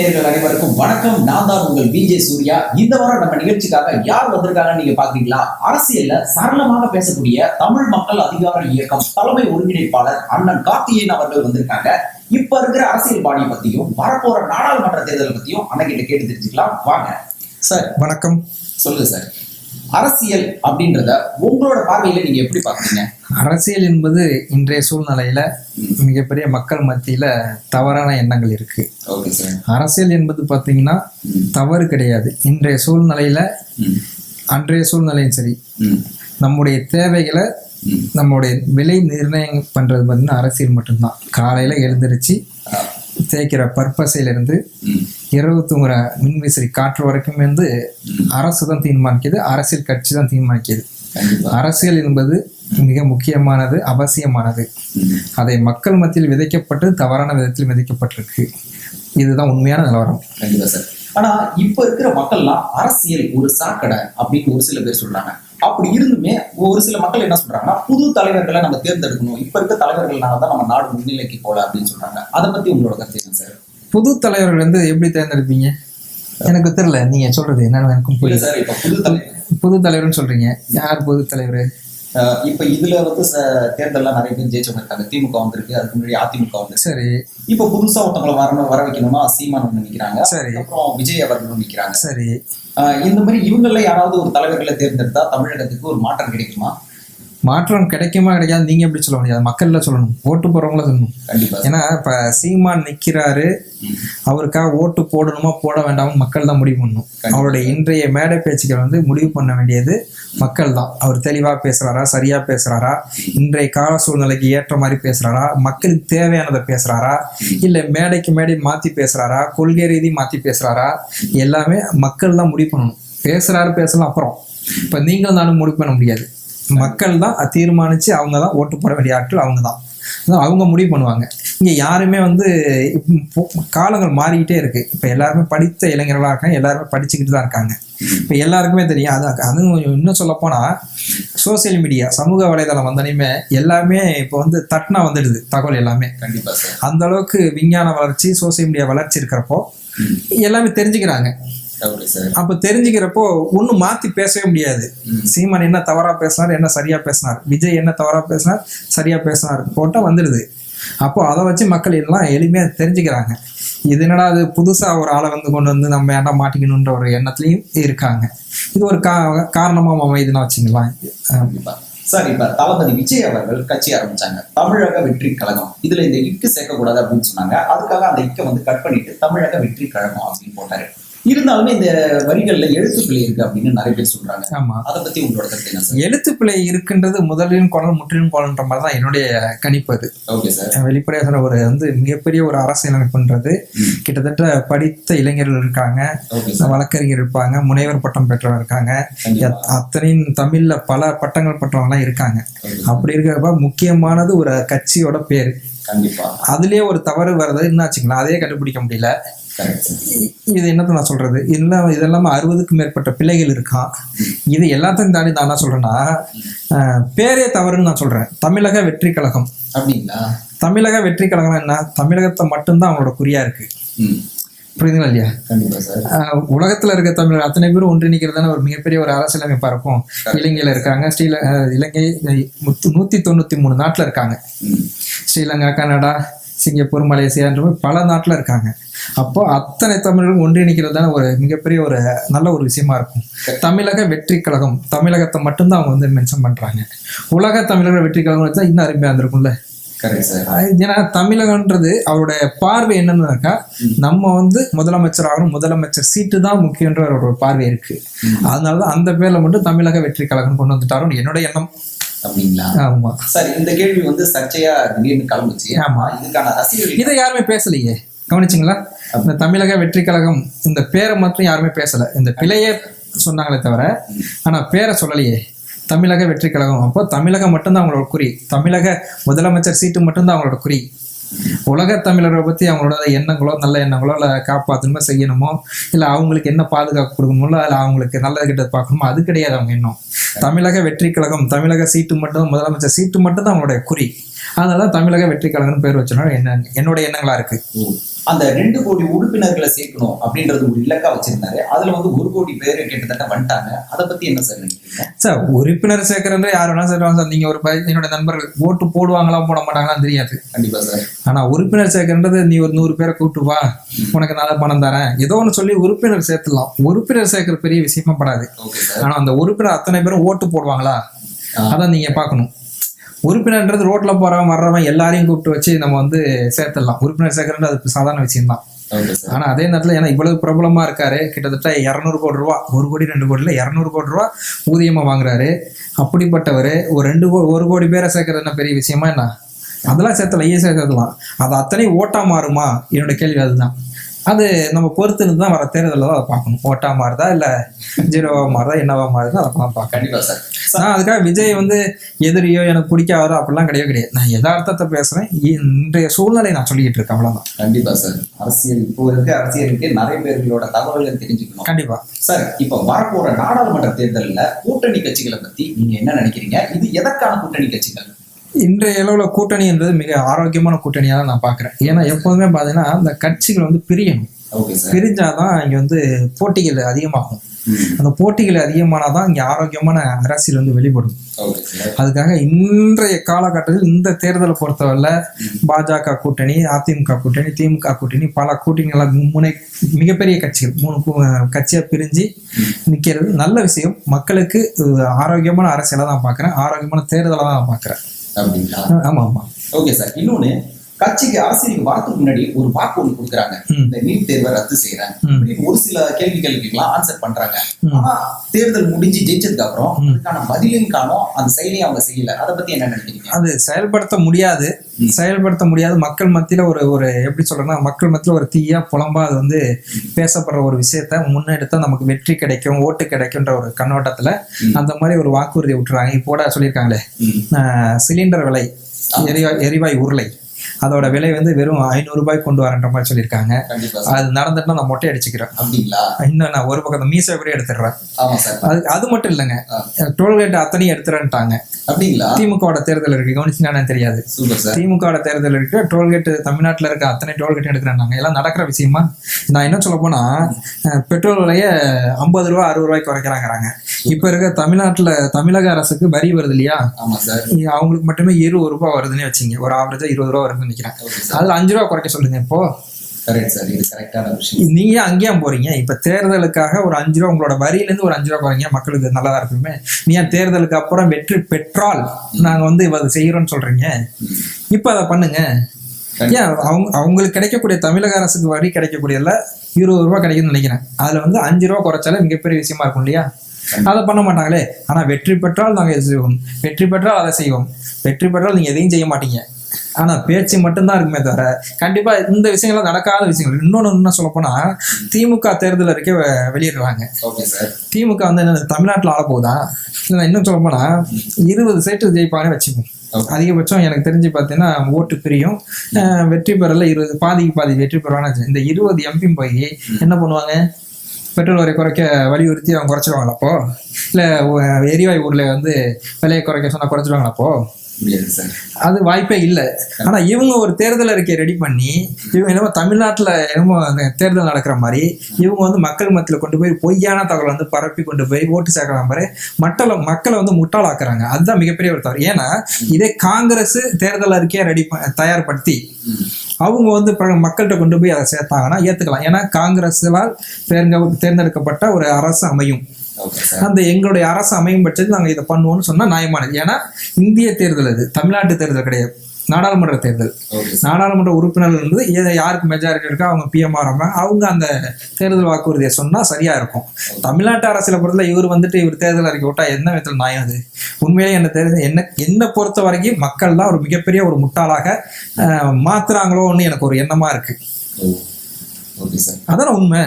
நேயர்கள் அனைவருக்கும் வணக்கம். நான் தான் உங்கள் விஜே சூர்யா. இந்த வாரம் நம்ம நிகழ்ச்சிக்காக யார் வந்திருக்காங்கன்னு நீங்க பாக்குறீங்களா? அரசியல்ல சரளமாக பேசக்கூடிய தமிழ் மக்கள் அதிகார இயக்கம் தலைமை ஒருங்கிணைப்பாளர் அண்ணன் கார்த்திகேயன் அவர்கள் வந்திருக்காங்க. இப்ப இருக்கிற அரசியல் பாணியை பத்தியும் வரப்போற நாடாளுமன்ற தேர்தலை பத்தியும் அண்ணகிட்ட கேட்டு தெரிஞ்சுக்கலாம். வாங்க சார். வணக்கம். சொல்லுங்க சார், அரசியல் அப்படின்றத உங்களோட பார்வையில நீங்க எப்படி பாக்குறீங்க? அரசியல் என்பது இன்றைய சூழ்நிலையில மிகப்பெரிய மக்கள் மத்தியில தவறான எண்ணங்கள் இருக்கு. அரசியல் என்பது பாத்தீங்கன்னா தவறு கிடையாது. இன்றைய சூழ்நிலையில அன்றைய சூழ்நிலையும் சரி, நம்முடைய தேவைகளை நம்முடைய விலை நிர்ணயம் பண்றது பார்த்தீங்கன்னா அரசியல் மட்டும்தான். காலையில எழுந்திருச்சு தேய்க்கிற பர்பஸையிலிருந்து இரவு தூங்குற மின்விசிறி காற்று வரைக்கும் வந்து அரசு தான் தீர்மானிக்குது, அரசியல் கட்சி தான் தீர்மானிக்குது. அரசியல் என்பது மிக முக்கியமானது, அவசியமானது. அதை மக்கள் மத்தியில் விதைக்கப்பட்டு தவறான விதத்தில் விதைக்கப்பட்டிருக்கு. இதுதான் உண்மையான நிலவரம். கண்டிப்பா சார். ஆனா இப்ப இருக்கிற மக்கள்லாம் அரசியல் ஒரு சாக்கடை அப்படின்னு ஒரு சில பேர் சொல்றாங்க. அப்படி இருந்துமே ஒரு சில மக்கள் என்ன சொல்றாங்கன்னா, புது தலைவர்களை நம்ம தேர்ந்தெடுக்கணும், இப்ப இருக்க தலைவர்கள்னாலதான் நம்ம நாடு முன்னிலைக்கு போல அப்படின்னு சொல்றாங்க. அதை பத்தி உங்களோட கருத்து என்ன சார்? புது தலைவர்கள் வந்து எப்படி தேர்ந்தெடுப்பீங்க? எனக்கு தெரியல. நீங்க சொல்றது என்னன்னு எனக்கும் புரியல சார். இப்ப புது தலைவர்னு சொல்றீங்க, யார் புது தலைவர்? இப்ப இதுல வந்து தேர்தல்லாம் நிறைய பேர் ஜெயிச்சவங்க இருக்காங்க. திமுக வந்திருக்கு, அதுக்கு முன்னாடி அதிமுக வந்து. சரி. இப்ப புதுசா ஒருத்தவங்களை வர வைக்கணும்னா சீமான் நினைக்கிறாங்க. சரி. அப்புறம் விஜய் அவர்களும் நிக்கிறாங்க. சரி. இந்த மாதிரி இவங்கள யாராவது ஒரு தலைவர்களை தேர்ந்தெடுத்தா தமிழகத்துக்கு ஒரு மாற்றம் கிடைக்குமா? மாற்றம் கிடைக்குமா கிடைக்காது நீங்க எப்படி சொல்ல முடியாது, மக்கள்ல சொல்லணும், ஓட்டு போறவங்கள சொல்லணும். கண்டிப்பா. ஏன்னா இப்ப சீமான் நிக்கிறாரு, அவருக்காக ஓட்டு போடணுமா போட வேண்டாம்னு மக்கள் தான் முடிவு பண்ணணும். அவருடைய இன்றைய மேடை பேச்சுக்கள் வந்து முடிவு பண்ண வேண்டியது மக்கள் தான். அவர் தெளிவா பேசுறாரா, சரியா பேசுறாரா, இன்றைய கால சூழ்நிலைக்கு ஏற்ற மாதிரி பேசுறாரா, மக்களுக்கு தேவையானதை பேசுறாரா, இல்ல மேடைக்கு மேடை மாத்தி பேசுறாரா, கொள்கை ரீதி மாத்தி பேசுறாரா, எல்லாமே மக்கள் தான் முடிவு பண்ணணும். பேசுறாரு பேசலாம், அப்புறம் இப்ப நீங்களும் நானும் முடிவு பண்ண முடியாது. மக்கள் தான் தீர்மானிச்சு அவங்க தான் ஓட்டு போட வேண்டிய ஆட்கள், அவங்க தான் அவங்க முடிவு பண்ணுவாங்க. இங்க யாருமே வந்து காலங்கள் மாறிக்கிட்டே இருக்கு. இப்ப எல்லாருமே படித்த இளைஞர்களா இருக்காங்க, எல்லாருமே படிச்சுக்கிட்டு தான் இருக்காங்க. இப்ப எல்லாருக்குமே தெரியும். அதுவும் இன்னும் சொல்ல போனா சோசியல் மீடியா, சமூக வலைதளம் வந்தனையுமே எல்லாமே இப்போ வந்து தட்டுனா வந்துடுது தகவல் எல்லாமே. கண்டிப்பா. அந்த அளவுக்கு விஞ்ஞான வளர்ச்சி, சோசியல் மீடியா வளர்ச்சி இருக்கிறப்போ எல்லாமே தெரிஞ்சுக்கிறாங்க. அப்ப தெரிஞ்சுக்கிறப்போ ஒன்னும் மாத்தி பேசவே முடியாது. சீமான் என்ன தவறா பேசினார், என்ன சரியா பேசினார், விஜய் என்ன தவறா பேசினார், சரியா பேசினார் போட்டா வந்துடுது. அப்போ அதை வச்சு மக்கள் எல்லாம் எளிமையா தெரிஞ்சுக்கிறாங்க. இது என்னடா அது புதுசா ஒரு ஆளை வந்து கொண்டு வந்து நம்ம என்ன மாட்டிக்கணுன்ற ஒரு எண்ணத்துலயும் இருக்காங்க. இது ஒரு காரணமா அமைதுன்னா வச்சுக்கலாம். சார், இப்ப தளபதி விஜய் அவர்கள் கட்சி ஆரம்பிச்சாங்க, தமிழக வெற்றி கழகம். இதுல இந்த இக்கு சேர்க்கக்கூடாது அப்படின்னு சொன்னாங்க. அதுக்காக அந்த இக்கை வந்து கட் பண்ணிட்டு தமிழக வெற்றி கழகம் அப்படின்னு போட்டாரு. இருந்தாலுமே இந்த வரிகள்ல எழுத்துப்பிழை இருக்கு அப்படின்னு நிறைய பேர் சொல்றாங்க. ஆமா, அதை பத்தி உங்களோட கருத்து என்ன சார்? எழுத்துப்பிழை இருக்குன்றது முதலிலும் குரல் முற்றிலும் குரல்ன்ற மாதிரி தான் என்னுடைய கணிப்பு. அது ஓகே சார். வெளிப்படையாக சொல்ற ஒரு வந்து மிகப்பெரிய ஒரு அரசியலமைப்புன்றது கிட்டத்தட்ட படித்த இளைஞர்கள் இருக்காங்க, வழக்கறிஞர் இருப்பாங்க, முனைவர் பட்டம் பெற்றவங்க இருக்காங்க, அத்தனையும் தமிழ்ல பல பட்டங்கள் பெற்றவங்க எல்லாம் இருக்காங்க. அப்படி இருக்கிறப்ப முக்கியமானது ஒரு கட்சியோட பேரு. கண்டிப்பா. அதுலயே ஒரு தவறு வர்றது என்ன ஆச்சுங்களா, அதே கண்டுபிடிக்க முடியல. இது என்னத்த நான் சொல்றது, இதெல்லாம் 60க்கும் மேற்பட்ட பிள்ளைகள் இருக்கான். இது எல்லாத்தையும் தாண்டி நான் என்ன சொல்றேன்னா, பேரே தவறுன்னு நான் சொல்றேன். தமிழக வெற்றி கழகம் அப்படிங்களா? தமிழக வெற்றி கழகம் என்ன, தமிழகத்தை மட்டும்தான் அவங்களோட குறியா இருக்கு. புரியுதுங்களா இல்லையா? உலகத்துல இருக்க தமிழர் அத்தனை பேரும் ஒன்றிணைக்கிறதான ஒரு மிகப்பெரிய ஒரு அரசியலமைப்பா இருக்கும். இலங்கையில இருக்காங்க, இலங்கை 193 நாட்டுல இருக்காங்க. ஸ்ரீலங்கா, கனடா, சிங்கப்பூர், மலேசியான்ற பல நாட்டுல இருக்காங்க. அப்போ அத்தனை தமிழர்களும் ஒன்றிணைக்கிறதான ஒரு மிகப்பெரிய ஒரு நல்ல ஒரு விஷயமா இருக்கும். தமிழக வெற்றி கழகம், தமிழகத்தை மட்டும்தான் அவங்க வந்து மென்ஷன் பண்றாங்க. உலக தமிழக வெற்றி கழகம் வச்சா இன்னும் அருமையா இருந்திருக்கும்ல. ஏன்னா தமிழகன்றது அவருடைய பார்வை என்னன்னாக்கா, நம்ம வந்து முதலமைச்சர் ஆகணும், முதலமைச்சர் சீட்டு தான் முக்கியன்ற ஒரு பார்வை இருக்கு. அதனாலதான் அந்த பேர்ல மட்டும் தமிழக வெற்றி கழகம் கொண்டு வந்துட்டாரோன்னு என்னோட எண்ணம். அப்படிங்களா? ஆமா சார். இந்த கேள்வி வந்து சர்ச்சையா திடீர்னு கிளம்புச்சு. ஆமா, இதுக்கான ரசிகர்கள் இதை யாருமே பேசலையே, கவனிச்சிங்களா? இந்த தமிழக வெற்றி கழகம் இந்த பேரை மட்டும் யாருமே பேசல. இந்த பிழையே சொன்னாங்களே தவிர ஆனா பேரை சொல்லலையே. தமிழக வெற்றி கழகம், அப்போ தமிழகம் மட்டும்தான் அவங்களோட குறி. தமிழக முதலமைச்சர் சீட்டு மட்டும்தான் அவங்களோட குறி. உலக தமிழரை பத்தி அவங்களோட எண்ணங்களோ நல்ல எண்ணங்களோ இல்லை காப்பாற்றணுமோ செய்யணுமோ, இல்லை அவங்களுக்கு என்ன பாதுகாப்பு கொடுக்கணுமோ, இல்லை அவங்களுக்கு நல்லது கிட்ட பார்க்கணுமோ, அது கிடையாது அவங்க எண்ணம். தமிழக வெற்றி கழகம், தமிழக சீட்டு மட்டும், முதலமைச்சர் சீட்டு மட்டும் தான் அவங்களுடைய குறி. அதனால தமிழக வெற்றி கழகம்னு பேர் வச்சோன்னா என்னோட எண்ணங்களா இருக்கு. அந்த 2 கோடி உறுப்பினர்களை சேர்க்கணும் அப்படின்றது ஒரு இலக்கா வச்சிருந்தாரு. அதுல வந்து 1 கோடி பேர் கிட்டத்தட்ட வந்துட்டாங்க. அதை பத்தி என்ன சார் நினைக்கிறீங்க? சார் உறுப்பினர் சேர்க்கறது யார் வேணா சேர்க்கலாம் சார். நீங்க ஒரு என்னோட நண்பர்கள் ஓட்டு போடுவாங்களா போட மாட்டாங்களான்னு தெரியாது. கண்டிப்பா சார். ஆனா உறுப்பினர் சேர்க்கறது நீ ஒரு 100 பேரை கூப்பிட்டு வா, உனக்கு நல்ல பணம் தரேன், ஏதோ ஒன்று சொல்லி உறுப்பினர் சேர்த்துலாம். உறுப்பினர் சேர்க்கிற பெரிய விஷயமா படாது. ஆனா அந்த உறுப்பினர் அத்தனை பேரும் ஓட்டு போடுவாங்களா, அதான் நீங்க பார்க்கணும். உறுப்பினர்ன்றது ரோட்ல போறவன் வர்றவன் எல்லாரையும் கூப்பிட்டு வச்சு நம்ம வந்து சேர்த்துடலாம். உறுப்பினர் சேர்க்கறது அது சாதாரண விஷயம் தான். ஆனா அதே நேரத்துல ஏன்னா இவ்வளவு பிரபலமா இருக்காரு, கிட்டத்தட்ட 200 கோடி ரூபா, 1 கோடி 2 கோடியில 200 கோடி ரூபா ஊதியமா வாங்குறாரு. அப்படிப்பட்டவர் ஒரு 1 கோடி பேரை சேர்க்கறது என்ன பெரிய விஷயமா என்ன? அதெல்லாம் சேர்த்தலாம், ஈஸியாக சேர்த்தலாம். அது அத்தனை ஓட்டா மாறுமா? என்னோட கேள்வி அதுதான். அது நம்ம பொறுத்துன்னு தான் வர தேர்தலில் தான் அதை பார்க்கணும். ஓட்டா மாறுதா இல்லை ஜீரோவா மாறுதா என்னவா மாறுதா அதை பார்க்கணும். கண்டிப்பா சார். நான் அதுக்காக விஜய் வந்து எதிரியோ எனக்கு பிடிக்காதோ அப்படிலாம் கிடையாது. நான் யதார்த்தத்தை பேசுறேன், இன்றைய சூழ்நிலை நான் சொல்லிக்கிட்டு இருக்கேன், அவ்வளவுதான். கண்டிப்பா சார். அரசியல் இப்போ இருக்க அரசியலுக்கு நிறைய பேர்களோட தகவல்கள் தெரிஞ்சுக்கணும். கண்டிப்பா சார். இப்போ வரப்போற நாடாளுமன்ற தேர்தலில் கூட்டணி கட்சிகளை பத்தி நீங்க என்ன நினைக்கிறீங்க? இது எதற்கான கூட்டணி கட்சிகள்? இன்றைய அளவில் கூட்டணி என்றது மிக ஆரோக்கியமான கூட்டணியாக தான் நான் பார்க்குறேன். ஏன்னா எப்போதுமே பார்த்தீங்கன்னா அந்த கட்சிகள் வந்து பிரியணும். பிரிஞ்சாதான் இங்கே வந்து போட்டிகள் அதிகமாகும். அந்த போட்டிகள் அதிகமானாதான் இங்கே ஆரோக்கியமான அரசியல் வந்து வெளிப்படும். அதுக்காக இன்றைய காலகட்டத்தில் இந்த தேர்தலை பொறுத்தவரை பாஜக கூட்டணி, அதிமுக கூட்டணி, திமுக கூட்டணி, பல கூட்டணிகளாக மிகப்பெரிய கட்சிகள் 3 கட்சியாக பிரிஞ்சு நிற்கிறது நல்ல விஷயம். மக்களுக்கு ஆரோக்கியமான அரசியலை தான் பார்க்குறேன், ஆரோக்கியமான தேர்தலை தான் நான் பார்க்குறேன். ஆமா ஆமா. Okay sir. இன்னொன்னு, கட்சிக்கு அரசியலுக்கு வரதுக்கு முன்னாடி ஒரு வாக்கு ஒண்ணு கொடுக்குறாங்க, இந்த நீட் தேர்வை ரத்து செய்யறாங்க, ஒரு சில கேள்விகளுக்கெல்லாம் ஆன்சர் பண்றாங்க. ஆனா தேர்தல் முடிஞ்சு ஜெயிச்சதுக்கு அப்புறம் அதுக்கான பதிலையும் காணோம், அந்த செயலையும் அவங்க செய்யல. அதை பத்தி என்ன நினைக்கிறீங்க? அது செயல்படுத்த முடியாது. மக்கள் மத்தியில ஒரு எப்படி சொல்றேன்னா, மக்கள் மத்தியில ஒரு தீயா புலம்பா அது வந்து பேசப்படுற ஒரு விஷயத்த முன்னெடுத்தா நமக்கு வெற்றி கிடைக்கும், ஓட்டு கிடைக்கும்ன்ற ஒரு கண்ணோட்டத்துல அந்த மாதிரி ஒரு வாக்குறுதி விட்டுறாங்க. இப்போ சொல்லியிருக்காங்களே, சிலிண்டர் விலை, எரிவாயு உருளை, அதோட விலை வந்து வெறும் 500 ரூபாய் கொண்டு வரன்ற மாதிரி சொல்லியிருக்காங்க. அது நடந்துட்டு நான் மொட்டை அடிச்சுக்கிறேன். இன்னும் நான் ஒரு பக்கம் மீசை கூட எடுத்துடுறேன். அது மட்டும் இல்லைங்க, டோல்கேட் அத்தனையும் எடுத்துறேன்ட்டாங்க. திமுக தேர்தல் இருக்கு, கவனிச்சுனா தெரியாது. திமுக தேர்தல் இருக்கு, டோல்கேட் தமிழ்நாட்டில் இருக்க அத்தனை டோல்கேட் எடுக்கிறாங்க. எல்லாம் நடக்கிற விஷயமா? நான் என்ன சொல்ல போனா, பெட்ரோல் விலைய 50 ரூபா 60 ரூபாய்க்கு குறைக்கிறாங்கிறாங்க. இப்ப இருக்க தமிழக அரசுக்கு வரி வருது இல்லையா, அவங்களுக்கு மட்டுமே 20 ரூபாய் வருதுன்னு வச்சுங்க, ஒரு ஆவரேஜா 20 ரூபா வருதுன்னு நினைக்கிறேன். அதுல 5 ரூபா குறைக்க சொல்லுங்க. இப்போ நீங்க அங்கேயும் போறீங்க. இப்ப தேர்தலுக்காக ஒரு 5 ரூபா உங்களோட வரியில இருந்து ஒரு 5 ரூபா குறைங்க, மக்களுக்கு நல்லதா இருக்குமே. நீ ஏன் தேர்தலுக்கு அப்புறம் வெற்றி பெற்றால் நாங்க வந்து இதை செய்யறோம்னு சொல்றீங்க? இப்ப அதை பண்ணுங்க. ஏன் அவங்களுக்கு கிடைக்கக்கூடிய தமிழக அரசுக்கு வரி கிடைக்கக்கூடியதுல 20 ரூபா கிடைக்குன்னு நினைக்கிறேன். அதுல வந்து 5 ரூபா குறைச்சாலே மிகப்பெரிய விஷயமா இருக்கும் இல்லையா? அதை பண்ண மாட்டாங்களே. ஆனா வெற்றி பெற்றால் நாங்க இதை செய்வோம், வெற்றி பெற்றால் அதை செய்வோம், வெற்றி பெற்றால் நீங்க எதையும் செய்ய மாட்டீங்க. ஆனா பேச்சு மட்டும்தான் இருக்குமே தவிர கண்டிப்பா இந்த விஷயங்கள்லாம் நடக்காத விஷயங்கள். இன்னொன்னு என்ன சொல்ல போனா, திமுக தேர்தல் இருக்க வெளியிடுறாங்க. திமுக வந்து என்ன தமிழ்நாட்டில் ஆள போகுதா? இல்லை இன்னும் சொல்ல போனா 20 சீட்டு ஜெயிப்பானே வச்சுப்போம். அதிகபட்சம் எனக்கு தெரிஞ்சு பார்த்தீங்கன்னா ஓட்டு பிரியும், வெற்றி பெறல 20, பாதிக்கு பாதி வெற்றி பெறுவான்னு. இந்த 20 எம்பி போய் என்ன பண்ணுவாங்க? பெட்ரோல் வரை குறைக்க வலியுறுத்தி அவங்க குறைச்சிடுவாங்களா அப்போ? இல்லை எரிவாயு ஊரில் வந்து விலையை குறைக்க சொன்னால் குறைச்சிடுவாங்களா அப்போ? அது வாய்ப்பே இல்லை. ஆனா இவங்க ஒரு தேர்தல் அறிக்கை ரெடி பண்ணி இவங்க என்னமோ தமிழ்நாட்டுல என்னமோ தேர்தல் நடக்கிற மாதிரி இவங்க வந்து மக்கள் மத்தியில கொண்டு போய் பொய்யான தகவல் வந்து பரப்பி கொண்டு போய் ஓட்டு சேர்க்கிற மாதிரி மக்களை வந்து முட்டாளாக்குறாங்க. அதுதான் மிகப்பெரிய ஒரு தவறு. ஏன்னா இதே காங்கிரஸ் தேர்தல் அறிக்கையை தயார்படுத்தி அவங்க வந்து மக்கள்கிட்ட கொண்டு போய் அதை சேர்த்தாங்கன்னா ஏத்துக்கலாம். ஏன்னா காங்கிரஸால் தேர்ந்தெடுக்கப்பட்ட ஒரு அரசு அமையும். அந்த எங்களுடைய அரசு அமையும் பட்சத்தில் நாங்கள் இதை பண்ணுவோம்னு சொன்னா நியாயமானது. ஏன்னா இந்திய தேர்தல், அது தமிழ்நாட்டு தேர்தல் கிடையாது, நாடாளுமன்ற தேர்தல். நாடாளுமன்ற உறுப்பினர்கள் வந்து யாருக்கு மெஜாரிட்டி இருக்கோ அவங்க பிஎம் ஆறாம அவங்க அந்த தேர்தல் வாக்குறுதியை சொன்னா சரியா இருக்கும். தமிழ்நாட்டு அரசியலை பொறுத்தல இவர் தேர்தல் அறிக்கை விட்டா என்ன விதத்தில் நியாயம்? அது உண்மையிலேயே என்ன பொறுத்த வரைக்கும் மக்கள் தான் ஒரு மிகப்பெரிய ஒரு முட்டாளாக மாத்துறாங்களோன்னு எனக்கு ஒரு எண்ணமா இருக்கு. அதான உண்மை.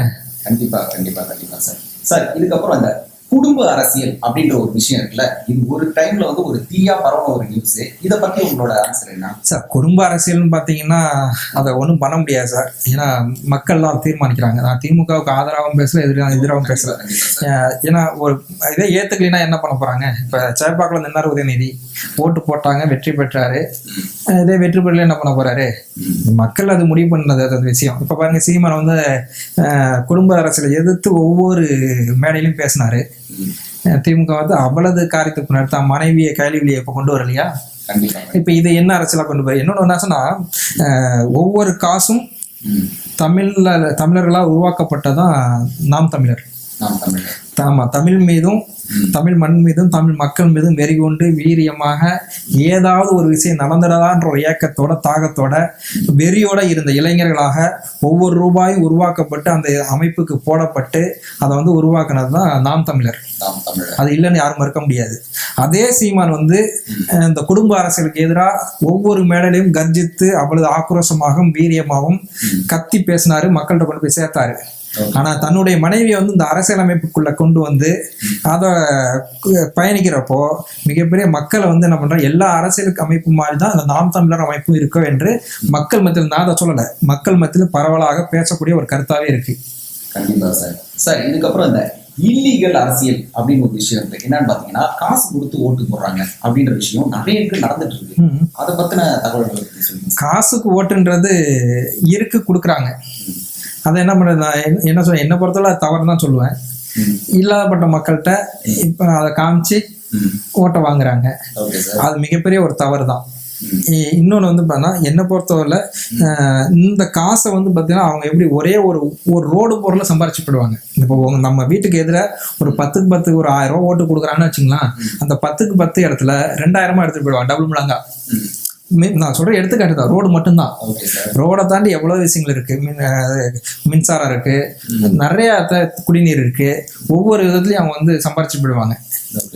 கண்டிப்பா கண்டிப்பா கண்டிப்பா சார். சார், இதுக்கப்புறம் அந்த குடும்ப அரசியல் அப்படின்ற ஒரு விஷயம் இருக்குல்ல, இது ஒரு டைம்ல வந்து ஒரு தீயா பரவன ஒரு நியூஸ். இதை பத்தி உங்களோட ஆன்சர் என்ன சார்? குடும்ப அரசியல்னு பாத்தீங்கன்னா அதை ஒன்றும் பண்ண முடியாது சார். ஏன்னா மக்கள்லாம் தீர்மானிக்கிறாங்க. நான் திமுகவுக்கு ஆதரவாகவும் பேசல, எதிராகவும் பேசல. ஏன்னா ஒரு இதே ஏத்துக்கலைன்னா என்ன பண்ண போறாங்க? இப்ப சேப்பாக்கில் நின்னார் உதயநிதி, ஓட்டு போட்டாங்க, வெற்றி பெற்றாரு. இதே வெற்றி பெறல என்ன பண்ண போறாரு? மக்கள் அது முடிவு பண்ணது அந்த விஷயம். இப்ப பாருங்க, சீமான் வந்து குடும்ப அரசியலை எதிர்த்து ஒவ்வொரு மேடையிலும் பேசினாரு. திமுக வந்து அவ்வளவு காரியத்துக்கு நடத்த மனைவியை கைலிவிலியை இப்ப கொண்டு வரலையா? இப்ப இதை என்ன அரசியலா கொண்டு போய் இன்னொன்னு என்ன சொன்னா, ஒவ்வொரு காசும் தமிழர்களால் உருவாக்கப்பட்டதான் நாம் தமிழர். ஆமா, தமிழ் மீதும் தமிழ் மண் மீதும் தமிழ் மக்கள் மீதும் வெறி கொண்டு வீரியமாக ஏதாவது ஒரு விஷயம் நடந்துடலான்ற ஒரு ஏக்கத்தோட தாகத்தோட வெறியோட இருந்த இளைஞர்களாக ஒவ்வொரு ரூபாயும் உருவாக்கப்பட்டு அந்த அமைப்புக்கு போடப்பட்டு அதை வந்து உருவாக்குனது தான் நாம் தமிழர். அது இல்லைன்னு யாரும் மறுக்க முடியாது. அதே சீமான் வந்து இந்த குடும்ப அரசியலுக்கு எதிராக ஒவ்வொரு மேடையிலையும் கர்ஜித்து அவ்வளவு ஆக்ரோஷமாகவும் வீரியமாகவும் கத்தி பேசினாரு, மக்கள்கிட்ட கொண்டு போய் சேர்த்தாரு. ஆனா தன்னுடைய மனைவியை வந்து இந்த அரசியலமைப்புக்குள்ள கொண்டு வந்து அதை பயணிக்கிறப்போ மிகப்பெரிய மக்களை வந்து என்ன பண்ற, எல்லா அரசியல் அமைப்பு மாதிரி தான் அந்த நாம் தமிழர் அமைப்பும் இருக்கும் என்று மக்கள் மத்தியில், நான் அதை சொல்லலை, மக்கள் மத்தியில் பரவலாக பேசக்கூடிய ஒரு கருத்தாவே இருக்கு. கண்டிப்பா சார். சார், இதுக்கப்புறம் இந்த இல்லீகல் அரசியல் அப்படின்னு ஒரு விஷயம் இருக்கு. என்னன்னு பாத்தீங்கன்னா, காசு கொடுத்து ஓட்டு போடுறாங்க அப்படின்ற விஷயம் நிறைய பேருக்கு நடந்துட்டு இருக்கு. அதை பத்தின தகவல்கள் சொல்லுங்க. காசுக்கு ஓட்டுன்றது இருக்கு, கொடுக்குறாங்க. அதை என்ன பண்றது, நான் என்ன சொல்ல, என்னை பொறுத்தவரை தவறு தான் சொல்லுவேன். இல்லாதப்பட்ட மக்கள்கிட்ட இப்ப அதை காமிச்சு ஓட்டை வாங்குறாங்க. அது மிகப்பெரிய ஒரு தவறு தான். இன்னொன்று வந்து பார்த்தீங்கன்னா, என்னை பொறுத்தவரை இந்த காசை வந்து பார்த்தீங்கன்னா அவங்க எப்படி ஒரே ஒரு ரோடு பொருளை சம்பாரிச்சு போடுவாங்க. இப்போ நம்ம வீட்டுக்கு எதிராக ஒரு 10க்கு 10 ஒரு 1000 ரூபா ஓட்டு கொடுக்குறான்னு வச்சுங்களேன், அந்த 10க்கு 10 இடத்துல 2000 எடுத்துட்டு போயிடுவாங்க, டபுள் மடங்கா. நான் சொல்ற எடுத்துக்காட்டு தான், ரோடு மட்டும்தான். ரோடை தாண்டி எவ்வளவு விஷயங்கள் இருக்கு. மின்சாரம் இருக்கு, நிறைய குடிநீர் இருக்கு, ஒவ்வொரு விதத்துலயும் அவங்க வந்து சம்பாரிச்சு போயிடுவாங்க.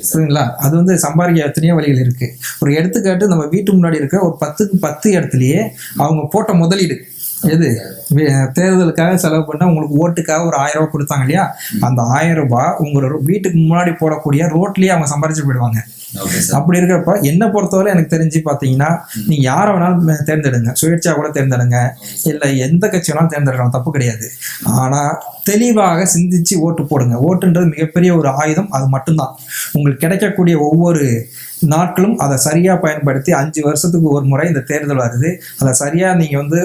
சரிங்களா? அது வந்து சம்பாதிக்க எத்தனையோ வழிகள் இருக்கு. ஒரு எடுத்துக்காட்டு, நம்ம வீட்டு முன்னாடி இருக்க ஒரு 10க்கு 10 இடத்துலயே அவங்க போட்ட முதலீடு எது, தேர்தலுக்காக செலவு பண்ண உங்களுக்கு ஓட்டுக்காக ஒரு 1000 ரூபாய் கொடுத்தாங்க இல்லையா, அந்த 1000 ரூபாய் உங்க வீட்டுக்கு முன்னாடி போடக்கூடிய ரோட்லயே அவங்க சம்பாரிச்சு போயிடுவாங்க. அப்படி இருக்கிறப்ப என்னை பொறுத்தவரை எனக்கு தெரிஞ்சு பாத்தீங்கன்னா, நீங்க யாரை வேணாலும் தேர்ந்தெடுங்க, சுயேட்சா கூட தேர்ந்தெடுங்க, இல்லை எந்த கட்சி வேணாலும் தேர்ந்தெடுக்கலாம், தப்பு கிடையாது. ஆனா தெளிவாக சிந்திச்சு ஓட்டு போடுங்க. ஓட்டுன்றது மிகப்பெரிய ஒரு ஆயுதம். அது மட்டும்தான் உங்களுக்கு கிடைக்கக்கூடிய ஒவ்வொரு நாட்களும் அதை சரியா பயன்படுத்தி 5 வருஷத்துக்கு ஒரு முறை இந்த தேர்தல் வருது, அதை சரியா நீங்க வந்து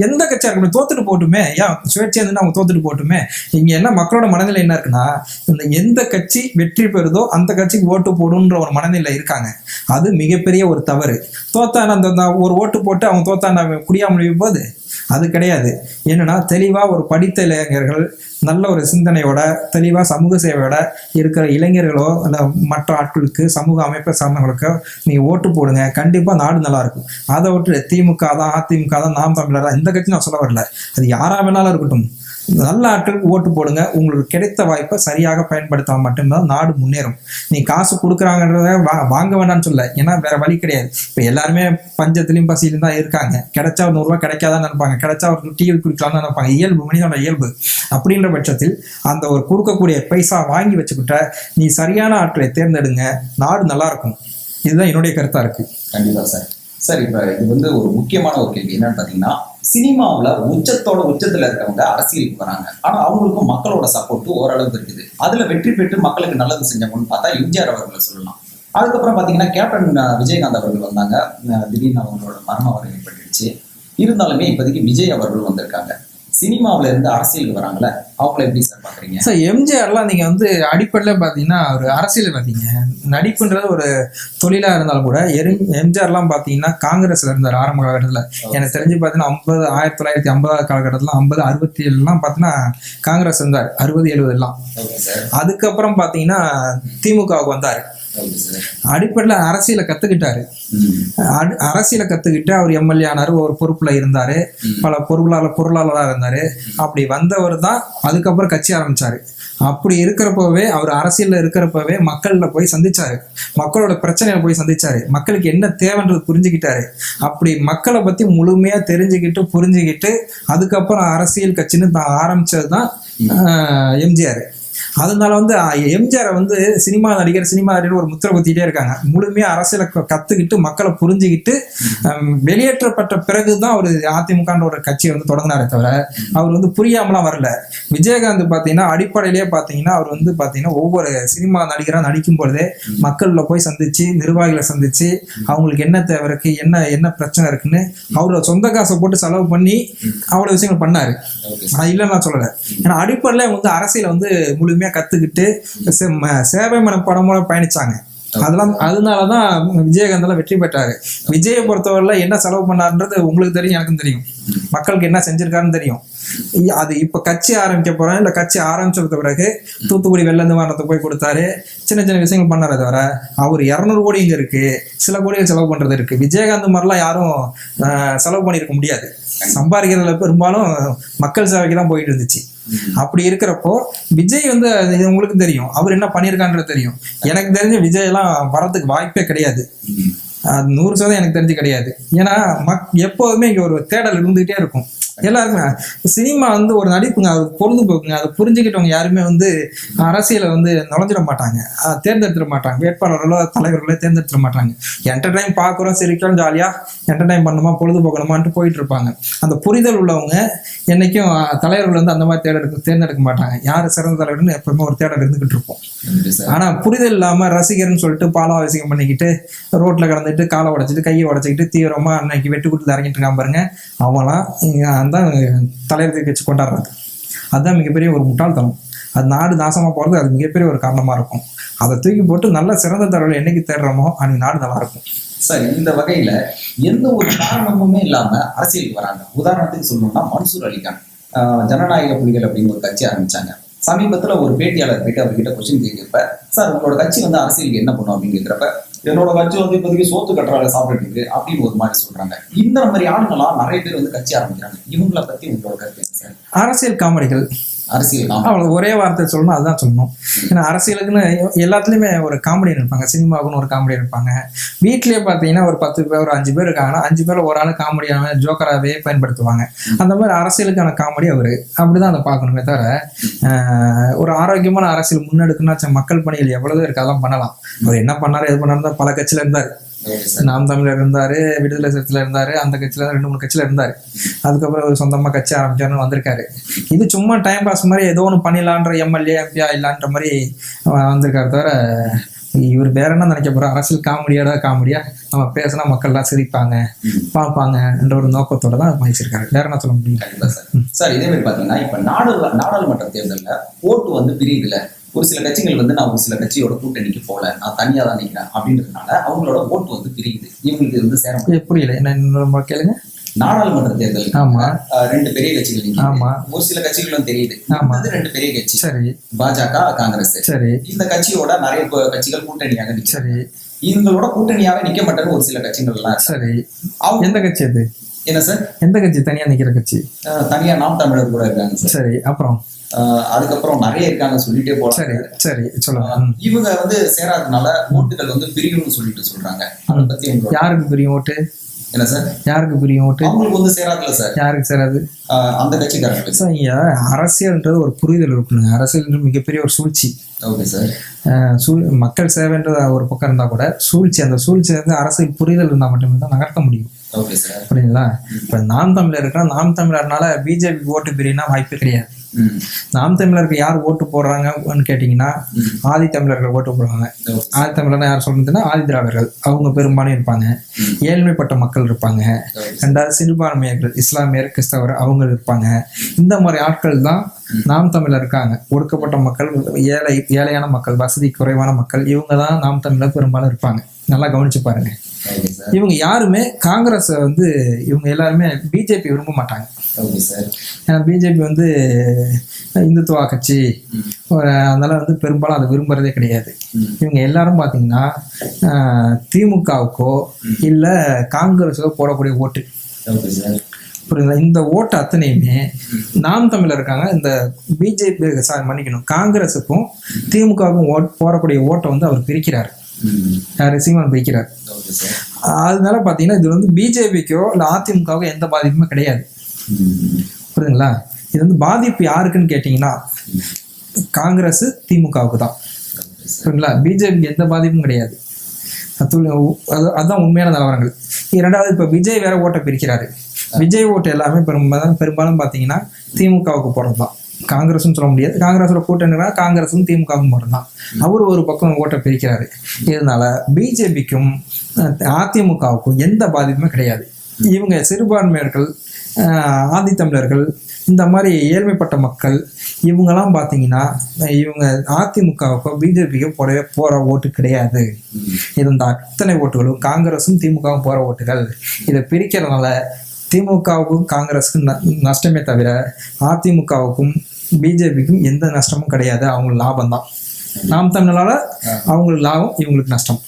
எந்த கட்சியா இருக்கணும், தோத்துட்டு போட்டுமே, ஏன் சுயேட்சையா இருந்து அவங்க தோத்துட்டு போட்டுமே. இங்க என்ன மக்களோட மனநிலை என்ன இருக்குன்னா, இந்த எந்த கட்சி வெற்றி பெறுதோ அந்த கட்சிக்கு ஓட்டு போடுன்ற ஒரு மனநிலை இருக்காங்க. அது மிகப்பெரிய ஒரு தவறு. தோத்தான் அந்த ஒரு ஓட்டு போட்டு அவங்க தோத்தான் குடியா முடியும் போது அது கிடையாது. என்னன்னா, தெளிவா ஒரு படித்த இளைஞர்கள், நல்ல ஒரு சிந்தனையோட தெளிவா சமூக சேவையோட இருக்கிற இளைஞர்களோ இல்லை மற்ற ஆட்களுக்கு, சமூக அமைப்பை சார்ந்தவங்களுக்கு நீங்க ஓட்டு போடுங்க, கண்டிப்பா நாடு நல்லா இருக்கும். அதை விட்டு திமுக தான், அதிமுக தான், நாம் தமிழர் தான், இந்த கட்சி நான் சொல்ல வரல, அது யாரா வேணாலும் இருக்கட்டும், நல்ல ஆட்களுக்கு ஓட்டு போடுங்க. உங்களுக்கு கிடைத்த வாய்ப்பை சரியாக பயன்படுத்தாம மட்டும்தான் நாடு முன்னேறும். நீ காசு கொடுக்குறாங்கன்றத வாங்க வேண்டாம்னு சொல்ல, ஏன்னா வேற வழி கிடையாது. இப்போ எல்லாருமே பஞ்சத்திலையும் பசியிலும் தான் இருக்காங்க. கிடைச்சா ஒரு 100 ரூபாய் கிடைக்காதான் நினைப்பாங்க, கிடைச்சா ஒரு டீ குடிக்கலாம்னு நினைப்பாங்க. இயல்பு, மனிதனோட இயல்பு. அப்படின்ற பட்சத்தில் அந்த ஒரு கொடுக்கக்கூடிய பைசா வாங்கி வச்சுக்கிட்ட நீ சரியான ஆட்களை தேர்ந்தெடுங்க, நாடு நல்லா இருக்கும். இதுதான் என்னுடைய கருத்தா இருக்கு. கண்டிப்பா சார். சார், இப்ப இது வந்து ஒரு முக்கியமான ஒரு கேள்வி. என்னன்னு பாத்தீங்கன்னா, சினிமாவுல உச்சத்துல இருக்கவங்க அரசியலுக்கு வராங்க. ஆனா அவங்களுக்கும் மக்களோட சப்போர்ட் ஓரளவுக்கு இருக்குது. அதுல வெற்றி பெற்று மக்களுக்கு நல்லது செஞ்சவங்கன்னு பார்த்தா எம்ஜிஆர் அவர்களை சொல்லலாம். அதுக்கப்புறம் பாத்தீங்கன்னா கேப்டன் விஜயகாந்த் அவர்கள் வந்தாங்க. திடீர்னு அவங்களோட மரணம் வரை ஏற்பட்டுருச்சு. இருந்தாலுமே இப்போதைக்கு விஜய் அவர்கள் வந்திருக்காங்க. சினிமாவில இருந்து அரசியலுக்கு வராங்களே, அவங்கள எப்படி சார் பாக்குறீங்க? சார், எம்ஜிஆர்லாம் நீங்க வந்து அடிப்படையில் பாத்தீங்கன்னா ஒரு அரசியல் பார்த்தீங்க, நடிப்புன்றது ஒரு தொழிலா இருந்தாலும் கூட எம்ஜிஆர்லாம் பாத்தீங்கன்னா காங்கிரஸ்ல இருந்தார் ஆரம்ப காலகட்டத்தில். எனக்கு தெரிஞ்சு பாத்தீங்கன்னா 1950 காலகட்டத்தில் 50, 67 பாத்தீங்கன்னா காங்கிரஸ் இருந்தார், 60, 70 எல்லாம். அதுக்கப்புறம் பாத்தீங்கன்னா திமுகவுக்கு வந்தாரு. அடிப்படையில் அரசியலை கத்துக்கிட்டாரு. அரசியலை கத்துக்கிட்டு அவர் எம்எல்ஏ ஆனாரு, ஒரு பொறுப்புல இருந்தாரு, பல பொருளாளராக இருந்தாரு. அப்படி வந்தவர் தான் அதுக்கப்புறம் கட்சி ஆரம்பிச்சாரு. அப்படி இருக்கிறப்பவே அவர் அரசியல்ல இருக்கிறப்பவே மக்கள்ல போய் சந்திச்சாரு, மக்களோட பிரச்சனையில போய் சந்திச்சாரு, மக்களுக்கு என்ன தேவைன்றது புரிஞ்சுக்கிட்டாரு. அப்படி மக்களை பத்தி முழுமையா தெரிஞ்சுக்கிட்டு புரிஞ்சுக்கிட்டு அதுக்கப்புறம் அரசியல் கட்சின்னு தான் ஆரம்பிச்சது தான் எம்ஜிஆர். அதனால வந்து எம்ஜிஆரை வந்து சினிமா நடிகர் ஒரு முத்திரை குத்திட்டே இருக்காங்க. முழுமையா அரசியலை கத்துக்கிட்டு மக்களை புரிஞ்சுக்கிட்டு வெளியேற்றப்பட்ட பிறகுதான் அவர் அதிமுகன்ற ஒரு கட்சியை வந்து தொடங்கினாரே தவிர அவர் வந்து புரியாமலாம் வரல. விஜயகாந்த் பாத்தீங்கன்னா அடிப்படையிலேயே பாத்தீங்கன்னா அவர் வந்து பாத்தீங்கன்னா ஒவ்வொரு சினிமா நடிகரா நடிக்கும் பொழுதே மக்கள்ல போய் சந்திச்சு, நிர்வாகிகளை சந்திச்சு, அவங்களுக்கு என்ன தேவை இருக்கு, என்ன பிரச்சனை இருக்குன்னு அவரோட சொந்த காசை போட்டு செலவு பண்ணி அவ்வளவு விஷயங்கள் பண்ணாரு. நான் இல்லைன்னு நான் சொல்லலை. ஏன்னா அடிப்படையில வந்து அரசியலை வந்து முழுமையா கத்துக்கிட்டு சேவை மனப்பாடமோட பயணிச்சாங்க. அதனாலதான் விஜயகாந்த் வெற்றி பெற்றாரு. விஜயை பொறுத்தவரையில என்ன செலவு பண்ணாருன்றது உங்களுக்கு தெரியும், எனக்கும் தெரியும். மக்களுக்கு என்ன செஞ்சிருக்காருன்னு தெரியும். அது இப்ப கட்சி ஆரம்பிக்க போறேன், இல்ல கட்சி ஆரம்பிச்சது பிறகு தூத்துக்குடி வெள்ள நிவாரணத்தை போய் கொடுத்தாரு, சின்ன சின்ன விஷயங்கள் பண்ணாரு. தவிர அவர் 200 கோடி இங்க இருக்கு, சில கோடிகள் செலவு பண்றது இருக்கு. விஜயகாந்த் மாதிரிலாம் யாரும் செலவு பண்ணிருக்க முடியாது. சம்பாதிக்கிறதுல பெரும்பாலும் மக்கள் சேவைக்கு தான் போயிட்டு இருந்துச்சு. அப்படி இருக்கிறப்போ விஜய் வந்து உங்களுக்கு தெரியும் அவர் என்ன பண்ணியிருக்கான்றது தெரியும். எனக்கு தெரிஞ்ச விஜய் எல்லாம் வரதுக்கு வாய்ப்பே கிடையாது. அது 100% எனக்கு தெரிஞ்சு கிடையாது. ஏன்னா எப்போதுமே இங்க ஒரு தேடல் இருந்துகிட்டே இருக்கும் எல்லாருமே. சினிமா வந்து ஒரு நடிப்புங்க, அது பொழுதுபோக்குங்க. அதை புரிஞ்சுக்கிட்டவங்க யாருமே வந்து அரசியலை வந்து நுழைஞ்சிட மாட்டாங்க, தேர்ந்தெடுத்துட மாட்டாங்க, வேட்பாளர்களோ தலைவர்களோ தேர்ந்தெடுத்துட மாட்டாங்க. என்டர்டைன் பார்க்குறோம், சிரிக்கிறோம், ஜாலியா என்டர்டைன் பண்ணணுமா, பொழுதுபோக்கணுமான்ட்டு போயிட்டு இருப்பாங்க. அந்த புரிதல் உள்ளவங்க என்னைக்கும் தலைவர்கள் வந்து அந்த மாதிரி தேர்ந்தெடுக்க மாட்டாங்க. யார் சிறந்த தலைவர்னு எப்பவுமே ஒரு தேடல் இருந்துகிட்டு இருப்போம். ஆனா புரிதல் இல்லாம ரசிகர்னு சொல்லிட்டு பாலாவசியம் பண்ணிக்கிட்டு ரோட்ல கடந்துட்டு காலை உடைச்சிட்டு கையை உடைச்சிக்கிட்டு தீவிரமா அன்னைக்கு வெட்டு கொடுத்து இறங்கிட்டு இருக்கான் பாருங்க, அவங்களாம் தான் தலைவர் கட்சி கொண்டாடுறாங்க. அதுதான் மிகப்பெரிய ஒரு முட்டாள்தனம். அது நாடு நாசமா போறது அது மிகப்பெரிய ஒரு காரணமா இருக்கும். அதை தூக்கி போட்டு நல்ல சிறந்த தலைவர்கள் என்னைக்கு தேடுறோமோ அன்னைக்கு நாடு நல்லா இருக்கும். சார், இந்த வகையில எந்த ஒரு காரணமுமே இல்லாம அரசியலுக்கு வராங்க. உதாரணத்துக்கு சொல்லணும்னா மன்சூர் அலிகான் ஜனநாயக புலிகள் அப்படின்னு ஒரு கட்சி ஆரம்பிச்சாங்க. சமீபத்துல ஒரு பேட்டியாளர் போயிட்டு அவர்கிட்ட கொஸ்டின் கேட்கிறப்ப, சார் உங்களோட கட்சி வந்து அரசியலுக்கு என்ன பண்ணும் அப்படின்னு கேட்கிறப்ப, என்னோட கட்சி வந்து இப்போதைக்கு சோத்து கட்டுறாங்க சாப்பிட்டு அப்படின்னு ஒரு மாதிரி சொல்றாங்க. இந்த மாதிரி ஆளுங்களாம் நிறைய பேர் வந்து கட்சி ஆரம்பிக்கிறாங்க. இவங்களை பத்தி உங்களோட கருத்து என்ன சார்? அரசியல் காமெடிகள். அரசியல் அவ்வளவு ஒரே வார்த்தை சொல்லணும், அதுதான் சொல்லணும். ஏன்னா அரசியலுக்குன்னு எல்லாத்துலயுமே ஒரு காமெடியன் இருப்பாங்க, சினிமாவுக்குன்னு ஒரு காமெடியன் இருப்பாங்க. வீட்லயே பாத்தீங்கன்னா ஒரு 10 பேர் ஒரு 5 பேர் இருக்காங்கன்னா 5 பேர் ஒரு ஆள் காமெடியான ஜோக்கராகவே பயன்படுத்துவாங்க. அந்த மாதிரி அரசியலுக்கான காமெடி அவரு அப்படிதான் அதை பார்க்கணுமே தவிர ஒரு ஆரோக்கியமான அரசியல் முன்னெடுக்குன்னா மக்கள் பணிகள் எவ்வளவு இருக்கு அதெல்லாம் பண்ணலாம். அவர் என்ன பண்ணாரு எது பண்ணாரு, பல கட்சியில இருந்தாரு. நாம் தமிழர் இருந்தாரு, விடுதலை சிறுத்தையில இருந்தாரு, அந்த கட்சியில 2-3 கட்சியில இருந்தாரு. அதுக்கப்புறம் அவர் சொந்தமா கட்சி ஆரம்பிச்சாருன்னு வந்திருக்காரு. இது சும்மா டைம் பாஸ் மாதிரி ஏதோ ஒன்று பண்ணிடலான்ற எம்எல்ஏ எம்பியா இல்லான்ற மாதிரி வந்திருக்காரு. தவிர இவர் வேற என்ன நினைக்க போறோம், அரசியல் காமெடியா நம்ம பேசினா மக்கள்லாம் சிரிப்பாங்க பார்ப்பாங்க என்ற ஒரு நோக்கத்தோட தான் வகிச்சிருக்காரு. வேற என்ன சொல்ல முடியும் சார்? இதே மாதிரி பாத்தீங்கன்னா இப்ப நாடாளுமன்ற தேர்தலில் ஓட்டு வந்து பிரியுதுல, ஒரு சில கட்சிகள் வந்து நான் ஒரு சில கட்சியோட கூட்டணிக்கு போல, நான் தனியா தான் நிற்கிறேன் அப்படின்றதுனால அவங்களோட ஓட்டு வந்து பிரியுது. இவங்களுக்கு வந்து சேர புரியல, என்ன கேளுங்க. நாடாளுமன்ற தேர்தல் ஆமா 2 பெரிய கட்சிகள், ஆமா ஒரு சில கட்சிகளும் தெரியுது. ஆமா 2 பெரிய கட்சி, சரி, பாஜக காங்கிரஸ். சரி, இந்த கட்சியோட நிறைய கட்சிகள் கூட்டணியாக நிற்கும். சரி, இவங்களோட கூட்டணியாக நிக்க மாட்டேன்னு ஒரு சில கட்சிகள் எல்லாம். சரி, எந்த கட்சி அது? என்ன சார்? எந்த கட்சி தனியா நிக்கிற கட்சி? தனியா நாம் தமிழர் கூட இருக்காங்க. சரி, அப்புறம் அதுக்கப்புறம் நிறைய இருக்காங்க, சொல்லிட்டே போலாம். சரி சரி சொல்லுங்க. இவங்க வந்து சேராதனால ஓட்டுகள் வந்து பிரியும்னு சொல்றாங்க. அதை பத்தி யாருக்கு பிரியும் ஓட்டு? என்ன சார்? யாருக்கு பிரியும் ஓட்டு? அவங்களுக்கு வந்து சேராதுல சார். யாருக்கு சேராது? அந்த கட்சிக்காரங்க. சார் இங்க அரசியல்ன்றது ஒரு புரிதல் இருக்குங்க. அரசியல் மிகப்பெரிய ஒரு சூழ்ச்சி. Okay sir. மக்கள் சேவைன்றது ஒரு பக்கம் இருந்தா கூட சூழ்ச்சி, அந்த சூழ்ச்சி வந்து அரசியல் புரிதல் இருந்தா மட்டுமே தான் நகர்த்த முடியும். Okay sir. புரியுங்களா? இப்ப நாம் தமிழர் இருக்கா, நாம் தமிழர்னால பிஜேபி ஓட்டு பிரியினா வாய்ப்பு கிடையாது. நாம் தமிழருக்கு யார் ஓட்டு போடுறாங்கன்னு கேட்டீங்கன்னா ஆதி தமிழர்கள் ஓட்டு போடுறாங்க. ஆதி தமிழர்னா யார் சொல்றதுன்னா ஆதி திராவிடர்கள், அவங்க பெரும்பாலும் இருப்பாங்க. ஏழ்மைப்பட்ட மக்கள் இருப்பாங்க. 2வது சிறுபான்மையர்கள், இஸ்லாமியர், கிறிஸ்தவர் அவங்க இருப்பாங்க. இந்த மாதிரி ஆட்கள் தான் நாம் தமிழர் இருக்காங்க. ஒடுக்கப்பட்ட மக்கள், ஏழையான மக்கள், வசதி குறைவான மக்கள், இவங்க தான் நாம் தமிழர் பெரும்பாலும் இருப்பாங்க. நல்லா கவனிச்சு பாருங்க. இவங்க யாருமே காங்கிரஸ் வந்து இவங்க எல்லாருமே பிஜேபி விரும்ப மாட்டாங்க. ஏன்னா பிஜேபி வந்து இந்துத்துவா கட்சி, அதனால வந்து பெரும்பாலும் அதை விரும்புறதே கிடையாது. இவங்க எல்லாரும் பாத்தீங்கன்னா திமுகவுக்கோ இல்ல காங்கிரஸோ போடக்கூடிய ஓட்டு. புரியுதுங்களா? இந்த ஓட்டு அத்தனையுமே நாம் தமிழர் இருக்காங்க. இந்த பிஜேபி மன்னிக்கணும், காங்கிரஸுக்கும் திமுகவுக்கும் போடக்கூடிய ஓட்டை வந்து அவர் பிரிக்கிறார். சீமான் பிரிக்கிறார். அதனால பாத்தீங்கன்னா இது வந்து பிஜேபிக்கோ இல்ல அதிமுகவுக்கோ எந்த பாதிப்புமே கிடையாது. புரியுதுங்களா? இது வந்து பாதிப்பு யாருக்குன்னு கேட்டீங்கன்னா காங்கிரஸ் திமுகவுக்கு தான். சரிங்களா? பிஜேபிக்கு எந்த பாதிப்பும் கிடையாது. அதுதான் உண்மையான நிலவரங்கள். இரண்டாவது, இப்போ விஜய் வேற ஓட்டை பிரிக்கிறாரு. விஜய் ஓட்டு எல்லாமே பெரும்பாலும் பார்த்தீங்கன்னா திமுகவுக்கு போடுறது தான். காங்கிரஸ்னு சொல்ல முடியாது. காங்கிரஸோட கூட்டணினா காங்கிரஸும் திமுகவுக்கும் போடுறது தான். அவர் ஒரு பக்கம் ஓட்டை பிரிக்கிறாரு. இதனால பிஜேபிக்கும் அதிமுகவுக்கும் எந்த பாதிப்புமே கிடையாது. இவங்க சிறுபான்மையர்கள், ஆதித்தமிழர்கள், இந்த மாதிரி ஏழ்மைப்பட்ட மக்கள், இவங்கெல்லாம் பார்த்தீங்கன்னா இவங்க அதிமுகவுக்கோ பிஜேபிக்கோ போகிற ஓட்டு கிடையாது. இந்த அத்தனை ஓட்டுகளும் காங்கிரஸும் திமுகவும் போகிற ஓட்டுகள். இதை பிரிக்கிறதுனால திமுகவுக்கும் காங்கிரஸுக்கும் நஷ்டமே தவிர அதிமுகவுக்கும் பிஜேபிக்கும் எந்த நஷ்டமும் கிடையாது. அவங்களுக்கு லாபம் தான். நாம் தமிழால அவங்களுக்கு லாபம், இவங்களுக்கு நஷ்டம்.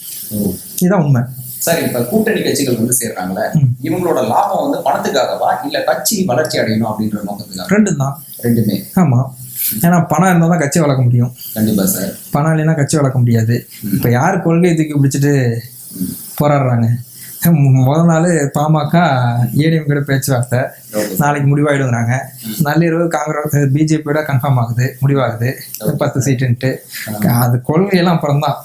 இதுதான் உண்மை. சரி, இப்ப கூட்டணி கட்சிகள் வந்து சேர்றாங்களே, இவங்களோட லாபம் வந்து பணத்துக்காகவா இல்ல கட்சி வளர்ச்சி அடையணும் அப்படின்ற நோக்கத்துக்காக? ரெண்டும் தான். ரெண்டுமே. ஆமா, ஏன்னா பணம் இருந்தால் தான் கட்சி வளர்க்க முடியும். கண்டிப்பா சார். பணம் இல்லைன்னா கட்சி வளர்க்க முடியாது. இப்ப யார் கொள்கையை தூக்கி பிடிச்சிட்டு போராடுறாங்க? முதல் நாள் பாமக ஏடிஎம் கூட பேச்சுவார்த்தை, நாளைக்கு முடிவாயிடுங்கிறாங்க. நள்ளிரவு காங்கிரஸ் பிஜேபியோட கன்ஃபார்ம் ஆகுது, முடிவாகுது 10 சீட்டுன்ட்டு. அது கொள்கையெல்லாம் அப்புறம் தான்,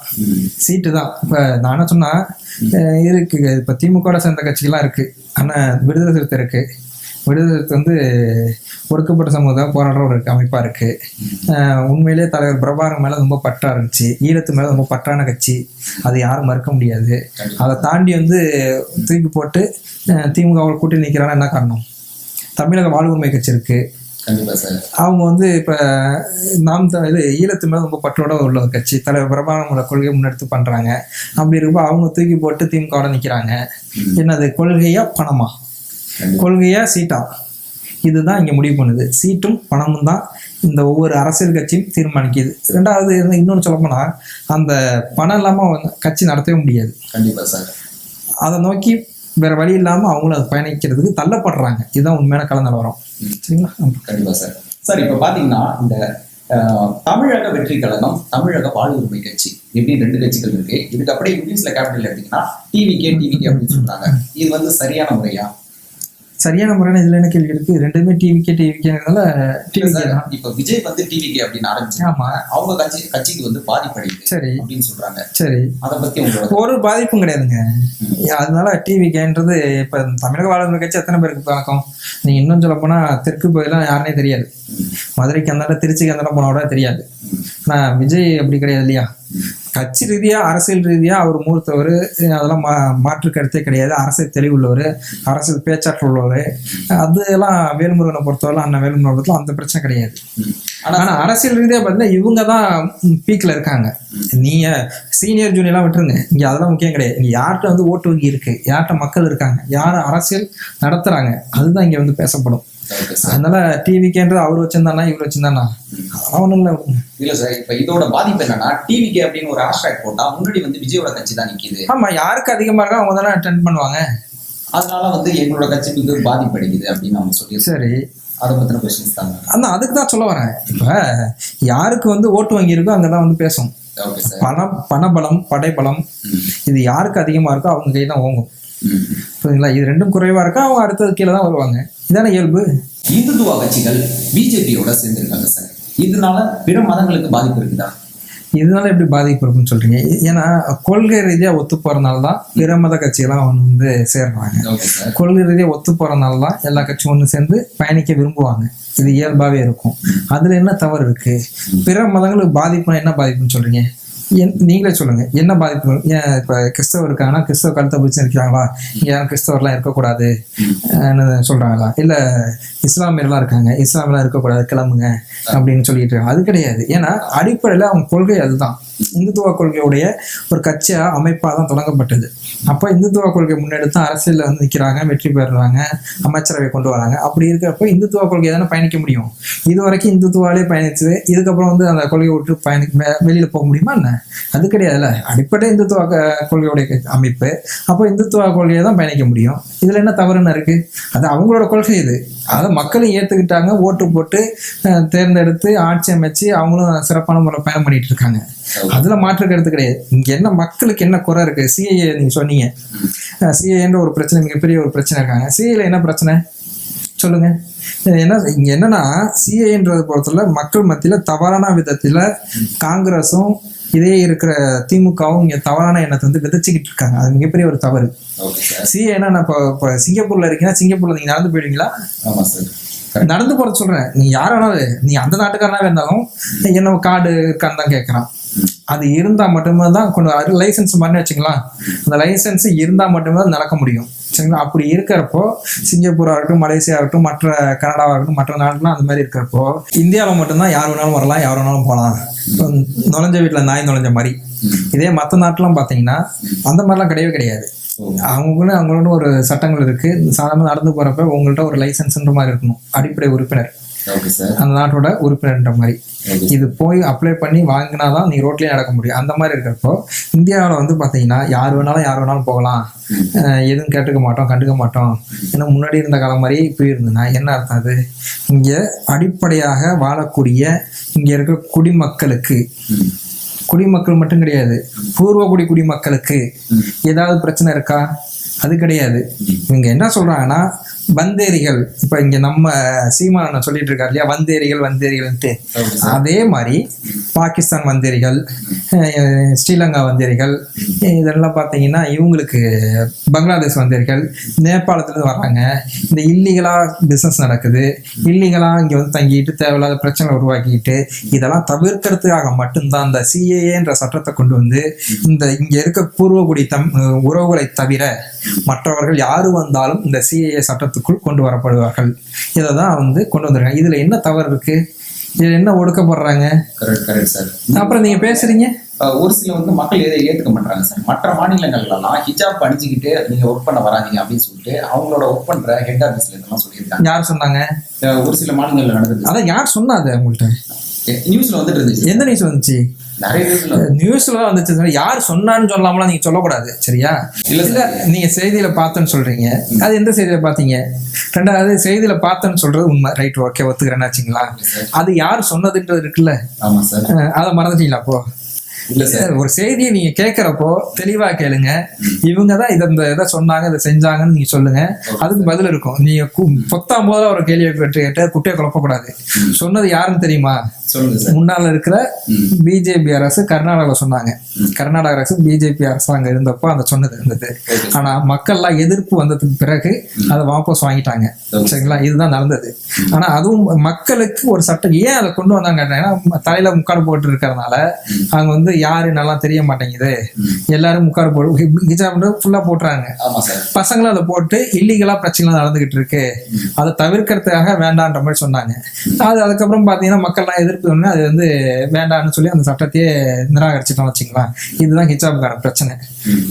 சீட்டு தான். இப்போ நான் என்ன சொன்னா இருக்கு, இப்போ திமுக சேர்ந்த கட்சிகள்லாம் இருக்கு. ஆனால் விடுதலை சிறுத்தை இருக்கு. விடுதலை சிறுத்தை வந்து ஒடுக்கப்பட்ட சமூகம் போராடுற ஒரு அமைப்பாக இருக்கு. உண்மையிலேயே தலைவர் பிரபாகரன் மேலே ரொம்ப பற்றா இருந்துச்சு. ஈழத்து மேலே ரொம்ப பற்றான கட்சி, அது யாரும் மறுக்க முடியாது. அதை தாண்டி வந்து தூக்கி போட்டு திமுக கூட்டி நிற்கிறான்னா என்ன காரணம்? தமிழக வாழ்வுரிமை கட்சி இருக்கு. அவங்க வந்து இப்போ ஈழத்து மேலே ரொம்ப பற்றோட உள்ள ஒரு கட்சி. தலைவர் பிரபாகரனோட கொள்கையை முன்னெடுத்து பண்றாங்க. அப்படி இருக்கப்போ அவங்க தூக்கி போட்டு திமுகவோட நிற்கிறாங்க. என்னது கொள்கையா பணமா? கொள்கையா சீட்டா? இதுதான் இங்கே முடிவு பண்ணுது. சீட்டும் பணமும் தான் இந்த ஒவ்வொரு அரசியல் கட்சியும் தீர்மானிக்குது. ரெண்டாவது இன்னொன்று சொல்லப்போனா, அந்த பணம் இல்லாமல் கட்சி நடத்தவே முடியாது. கண்டிப்பா சார். அதை நோக்கி வேற வழி இல்லாமல் அவங்களும் அதை பயணிக்கிறதுக்கு தள்ளப்படுறாங்க. இதுதான் உண்மையான கள நிலவரம். சரிங்களா? கண்டிப்பா சார். சார், இப்போ பார்த்தீங்கன்னா இந்த தமிழக வெற்றி கழகம், தமிழக வாழ்வுரிமை கட்சி இப்படின்னு 2 கட்சிகள் இருக்கு. இதுக்கு அப்படியே இங்கிலீஷ்ல கேபிட்டல் எடுத்தீங்கன்னா டிவிகே அப்படின்னு சொல்றாங்க. இது வந்து சரியான முறையா? சரியான முறையான இதுல என்ன கேள்வி இருக்கு? ரெண்டுமே டிவிகேனால இப்ப விஜய் வந்து டிவிகே அப்படின்னு ஆரம்பிச்சாங்க. அவங்க கட்சிக்கு வந்து பாதிப்படையுது சரி அப்படின்னு சொல்றாங்க. சரி, அதை பத்தி ஒரு பாதிப்பும் கிடையாதுங்க. அதனால டிவிகேன்றது இப்ப தமிழக வாழ்வுரிமை கட்சி எத்தனை பேருக்கு பழக்கம்? நீங்க இன்னும் சொல்ல போனா தெற்கு பகுதியெல்லாம் யாருனே தெரியாது. மதுரைக்கு அந்தாண்ட திருச்சிக்கு அந்தாண்ட போனோட தெரியாது. ஆனா விஜய் அப்படி கிடையாது இல்லையா? கட்சி ரீதியா அரசியல் ரீதியா அவர் மூர்த்தவர், அதெல்லாம் மாற்று கருத்தே கிடையாது. அரசியல் தெளிவுள்ளவர், அரசியல் பேச்சாற்றல் உள்ளவர். அதெல்லாம் வேல்முருகனை பொறுத்தவரை, அண்ணன் வேல்முருகனை பொறுத்தவரை அந்த பிரச்சனை கிடையாது. ஆனா அரசியல் ரீதியா பார்த்தீங்கன்னா இவங்க தான் பீக்ல இருக்காங்க. நீங்க சீனியர் ஜூனியர்லாம் விட்டுருங்க, இங்க அதெல்லாம் முக்கியம் கிடையாது. இங்க யார்கிட்ட வந்து ஓட்டு வங்கி இருக்கு, யார்கிட்ட மக்கள் இருக்காங்க, யார் அரசியல் நடத்துறாங்க, அதுதான் இங்க வந்து பேசப்படும். அதனால டிவிகேன்றது அவர் வச்சிருந்தானா இவர் வச்சிருந்தானா ஒன்றும் இல்ல சார். இப்ப இதோட பாதிப்பு என்னன்னா, டிவிகே அப்படின்னு ஒரு ஹேஷ்டேக் போட்டா முன்னாடி வந்து விஜயோட கட்சி தான் நிக்குது. ஆமா, யாருக்கு அதிகமா இருக்கா அவங்க தானே அட்டெண்ட் பண்ணுவாங்க. அதனால வந்து எங்களோட கட்சிக்கு பாதிப்பு அடைக்குது அப்படின்னு அவங்க சொல்லி. சரி, அதை பத்தின கொஸ்டின்ஸ் தாங்க. ஆனா அதுக்கு தான் சொல்ல வரேன். இப்ப யாருக்கு வந்து ஓட்டு வங்கி இருக்கோ அங்கதான் வந்து பேசும். பணபலம், படைபலம், இது யாருக்கு அதிகமா இருக்கோ அவங்க கை தான் ஓங்கும். புரியுதுங்களா? இது ரெண்டும் குறைவா இருக்கா அவங்க அடுத்தது கீழே தான் வருவாங்க. இதான இயல்பு. இந்துத்துவ கட்சிகள் பிஜேபியோட சேர்ந்திருக்காங்க சார். இதனால பிற மதங்களுக்கு பாதிப்பு இருக்குதா? இதனால எப்படி பாதிப்பு இருக்குன்னு சொல்றீங்க? ஏன்னா கொள்கை ரீதியா ஒத்து போறதுனால தான் பிற மத கட்சிகள்லாம் வந்து சேர்றாங்க. கொள்கை ரீதியா ஒத்து போறதுனால தான் எல்லா கட்சியும் ஒன்று சேர்ந்து பயணிக்க விரும்புவாங்க. இது இயல்பாவே இருக்கும். அதுல என்ன தவறு இருக்கு? பிற மதங்களுக்கு பாதிப்புனா என்ன பாதிப்புன்னு சொல்றீங்க? நீங்களே சொல்லுங்க, என்ன பாதிப்பு? ஏன் இப்ப கிறிஸ்தவர் இருக்காங்கன்னா கிறிஸ்தவ கழுத்தை பிடிச்சு இருக்கிறாங்களா? இங்க யாரும் கிறிஸ்தவர்லாம் இருக்கக்கூடாது சொல்றாங்களா? இல்ல இஸ்லாமியர்லாம் இருக்காங்க, இஸ்லாமியெல்லாம் இருக்கக்கூடாது கிளம்புங்க அப்படின்னு சொல்லிட்டு இருக்காங்க? அது கிடையாது. ஏன்னா அடிப்படையில அவங்க கொள்கை அதுதான். இந்துத்துவ கொள்கையுடைய ஒரு கட்சியா அமைப்பா தான் தொடங்கப்பட்டது. அப்போ இந்துத்துவ கொள்கை முன்னெடுத்து அரசியல்ல வந்து நிற்கிறாங்க, வெற்றி பெறுறாங்க, அமைச்சரவை கொண்டு வராங்க. அப்படி இருக்கிறப்ப இந்துத்துவ கொள்கையை தானே பயணிக்க முடியும். இது வரைக்கும் இந்துத்துவாலே பயணிச்சு இதுக்கப்புறம் வந்து அந்த கொள்கையை விட்டு வெளியில போக முடியுமா என்ன? அது கிடையாதுல்ல. அடிப்படை இந்துத்துவ கொள்கையுடைய அமைப்பு. அப்போ இந்துத்துவ கொள்கையை தான் பயணிக்க முடியும். இதுல என்ன தவறுன்னு இருக்கு? அது அவங்களோட கொள்கை. இது அதை மக்களும் ஏத்துக்கிட்டாங்க, ஓட்டு போட்டு தேர்ந்தெடுத்து ஆட்சி அமைச்சு அவங்களும் சிறப்பான முறை பயணம் பண்ணிட்டு இருக்காங்க. அதுல மாற்று கருத்து கிடையாது. இங்க என்ன மக்களுக்கு என்ன குறை இருக்கு? சிஏஏ நீங்க சொன்னீங்க, சிஏஏன்ற ஒரு பிரச்சனை, மிகப்பெரிய ஒரு பிரச்சனை இருக்காங்க. சிஏல என்ன பிரச்சனை சொல்லுங்க? இங்க என்னன்னா சிஏன்றது பொறுத்தல மக்கள் மத்தியில தவறான விதத்துல காங்கிரஸும் இதே இருக்கிற திமுகவும் இங்க தவறான எண்ணத்தை வந்து விதைச்சுக்கிட்டு இருக்காங்க. அது மிகப்பெரிய ஒரு தவறு. சிஏன்னா நான் இப்போ சிங்கப்பூர்ல இருக்கீங்கன்னா சிங்கப்பூர்ல நீங்க நடந்து போயிடுவீங்களா? நடந்து போறது சொல்றேன். நீ யாரானாலும் நீ அந்த நாட்டுக்காரனாவே இருந்தாலும் என்ன கார்டு இருக்கான்னு தான் கேட்கறான். அது இருந்தா மட்டுமே தான் கொண்டு லைசன்ஸ் பண்ணி வச்சுக்கலாம். அந்த லைசன்ஸ் இருந்தா மட்டுமே தான் நடக்க முடியும். சரிங்களா? அப்படி இருக்கிறப்போ சிங்கப்பூரா இருக்கட்டும், மலேசியா இருக்கட்டும், மற்ற கனடாவா இருக்கட்டும், மற்ற நாடுலாம் அந்த மாதிரி இருக்கிறப்போ இந்தியாவில் மட்டும்தான் யார் வேணாலும் வரலாம், யார் வேணாலும் போகலாம். நுழைஞ்ச வீட்டில் நாய் நுழைஞ்ச மாதிரி. இதே மற்ற நாட்டுலாம் பார்த்தீங்கன்னா அந்த மாதிரிலாம் கிடையவே கிடையாது. அவங்களோட ஒரு சட்டங்கள் இருக்கு. சாதாரண நடந்து போறப்ப உங்கள்கிட்ட ஒரு லைசன்ஸ்ன்ற மாதிரி இருக்கணும், அடிப்படை உறுப்பினர், அந்த நாட்டோட உறுப்பினர்ன்ற மாதிரி. இது போய் அப்ளை பண்ணி வாங்கினாதான் நீ ரோட்லயே நடக்க முடியும். அந்த மாதிரி இருக்கிறப்போ இந்தியாவில் வந்து பார்த்தீங்கன்னா யார் வேணாலும் போகலாம், எதுவும் கேட்டுக்க மாட்டோம், கண்டுக்க மாட்டோம். ஏன்னா முன்னாடி இருந்த காலம் மாதிரி இப்படி இருந்ததுன்னா என்ன அர்த்தம்? அது இங்க அடிப்படையாக வாழக்கூடிய இங்க இருக்கிற குடிமக்கள் மட்டும் கிடையாது, பூர்வகுடி குடிமக்களுக்கு ஏதாவது பிரச்சனை இருக்கா? அது கிடையாது. இவங்க என்ன சொல்றாங்கன்னா வந்தேரிகள், இப்ப இங்க நம்ம சீமானண்ணன் சொல்லிட்டு இருக்காரு இல்லையா, வந்தேரிகள்ன்ட்டு. அதே மாதிரி பாகிஸ்தான் வந்தேரிகள், ஸ்ரீலங்கா வந்தேரிகள், இதெல்லாம் பார்த்தீங்கன்னா இவங்களுக்கு பங்களாதேஷ் வந்தேரிகள், நேபாளத்துலேருந்து வர்றாங்க. இந்த இல்லீகலா பிஸ்னஸ் நடக்குது, இல்லீகலா இங்கே வந்து தங்கிட்டு தேவையில்லாத பிரச்சனை உருவாக்கிட்டு, இதெல்லாம் தவிர்க்கிறதுக்காக மட்டும்தான் இந்த சிஏஏன்ற சட்டத்தை கொண்டு வந்து இங்கே இருக்க பூர்வகுடி உறவுகளை தவிர மற்றவர்கள் யாரு வந்தாலும் இந்த சிஏஏ சட்டத்துக்குள் கொண்டு வரப்படுவார்கள். இதை தான் வந்து கொண்டு வந்திருக்காங்க. இதுல என்ன தவறு இருக்கு? இதுல என்ன ஒடுக்கப்படுறாங்க? அப்புறம் நீங்க பேசுறீங்க ஒரு சில வந்து மக்கள் எதை ஏற்றுக்க மாட்டாங்க சார். மற்ற மாநிலங்கள்லாம் ஹிஜாப் அணிஞ்சுக்கிட்டு நீங்க ஒர்க் பண்ண வராதீங்க அப்படின்னு சொல்லிட்டு அவங்களோட ஒர்க் பண்ற ஹெட் ஆஃபீஸ்ல இதெல்லாம் சொல்லியிருக்காங்க. யார் சொன்னாங்க? ஒரு சில மாநிலங்கள்ல நடந்தது. அதான் யார் சொன்னாது உங்கள்கிட்ட? நியூஸ்ல வந்துட்டு இருந்துச்சு. எந்த நியூஸ் வந்துச்சு? நியூஸ்ல வந்துச்சு. யார் சொன்னான்னு சொல்லாமலாம் நீங்க சொல்லக்கூடாது, சரியா? இல்ல நீங்க செய்தியில பார்த்தேன்னு சொல்றீங்க, அது எந்த செய்தியில பாத்தீங்க? ரெண்டாவது செய்தியில பார்த்தேன்னு சொல்றது உண்மை, ரைட், ஓகே, ஒத்துக்கிறேன்னாச்சுங்களா? அது யார் சொன்னதுன்றது இருக்குல்ல, அதை மறந்துட்டீங்களா? அப்போ இல்ல சார், ஒரு செய்தியை நீங்க கேட்கறப்போ தெளிவா கேளுங்க. இவங்கதான் இதை சொன்னாங்க, இதை செஞ்சாங்கன்னு நீங்க சொல்லுங்க, அதுக்கு பதில் இருக்கும். நீங்க பொத்தாம் போல ஒரு கேள்வியை கேட்டு குட்டையை குழப்பக்கூடாது. சொன்னது யாருன்னு தெரியுமா? முன்னால இருக்கிற பிஜேபி அரசு கர்நாடகாவில் சொன்னாங்க. கர்நாடக அரசு பிஜேபி அரசாங்கம் இருந்தப்போ அந்த சொன்னது இருந்தது. ஆனா மக்கள்லாம் எதிர்ப்பு வந்ததுக்கு பிறகு அதை வாபஸ் வாங்கிட்டாங்க, சரிங்களா? இதுதான் நடந்தது. ஆனா அதுவும் மக்களுக்கு ஒரு சட்டம் ஏன் அதை கொண்டு வந்தாங்க? ஏன்னா தலையில முக்காடு போட்டு இருக்கிறதுனால அவங்க வந்து யாரு நல்லா தெரிய மாட்டேங்குது, எல்லாரும் முக்காடு போட்டு ஹிஜாப் ஃபுல்லா போட்டுறாங்க. பசங்களும் அதை போட்டு இல்லீகலா பிரச்சனை நடந்துகிட்டு இருக்கு, அதை தவிர்க்கிறதுக்காக வேண்டான்ற மாதிரி சொன்னாங்க. அதுக்கப்புறம் பாத்தீங்கன்னா மக்கள்லாம் எதிர்ப்பு அது வந்து வேண்டாம்னு சொல்லி அந்த சட்டத்தையே நிராகரிச்சுட்டோம் வச்சுங்களா. இதுதான் ஹிஜாப்கான பிரச்சனை.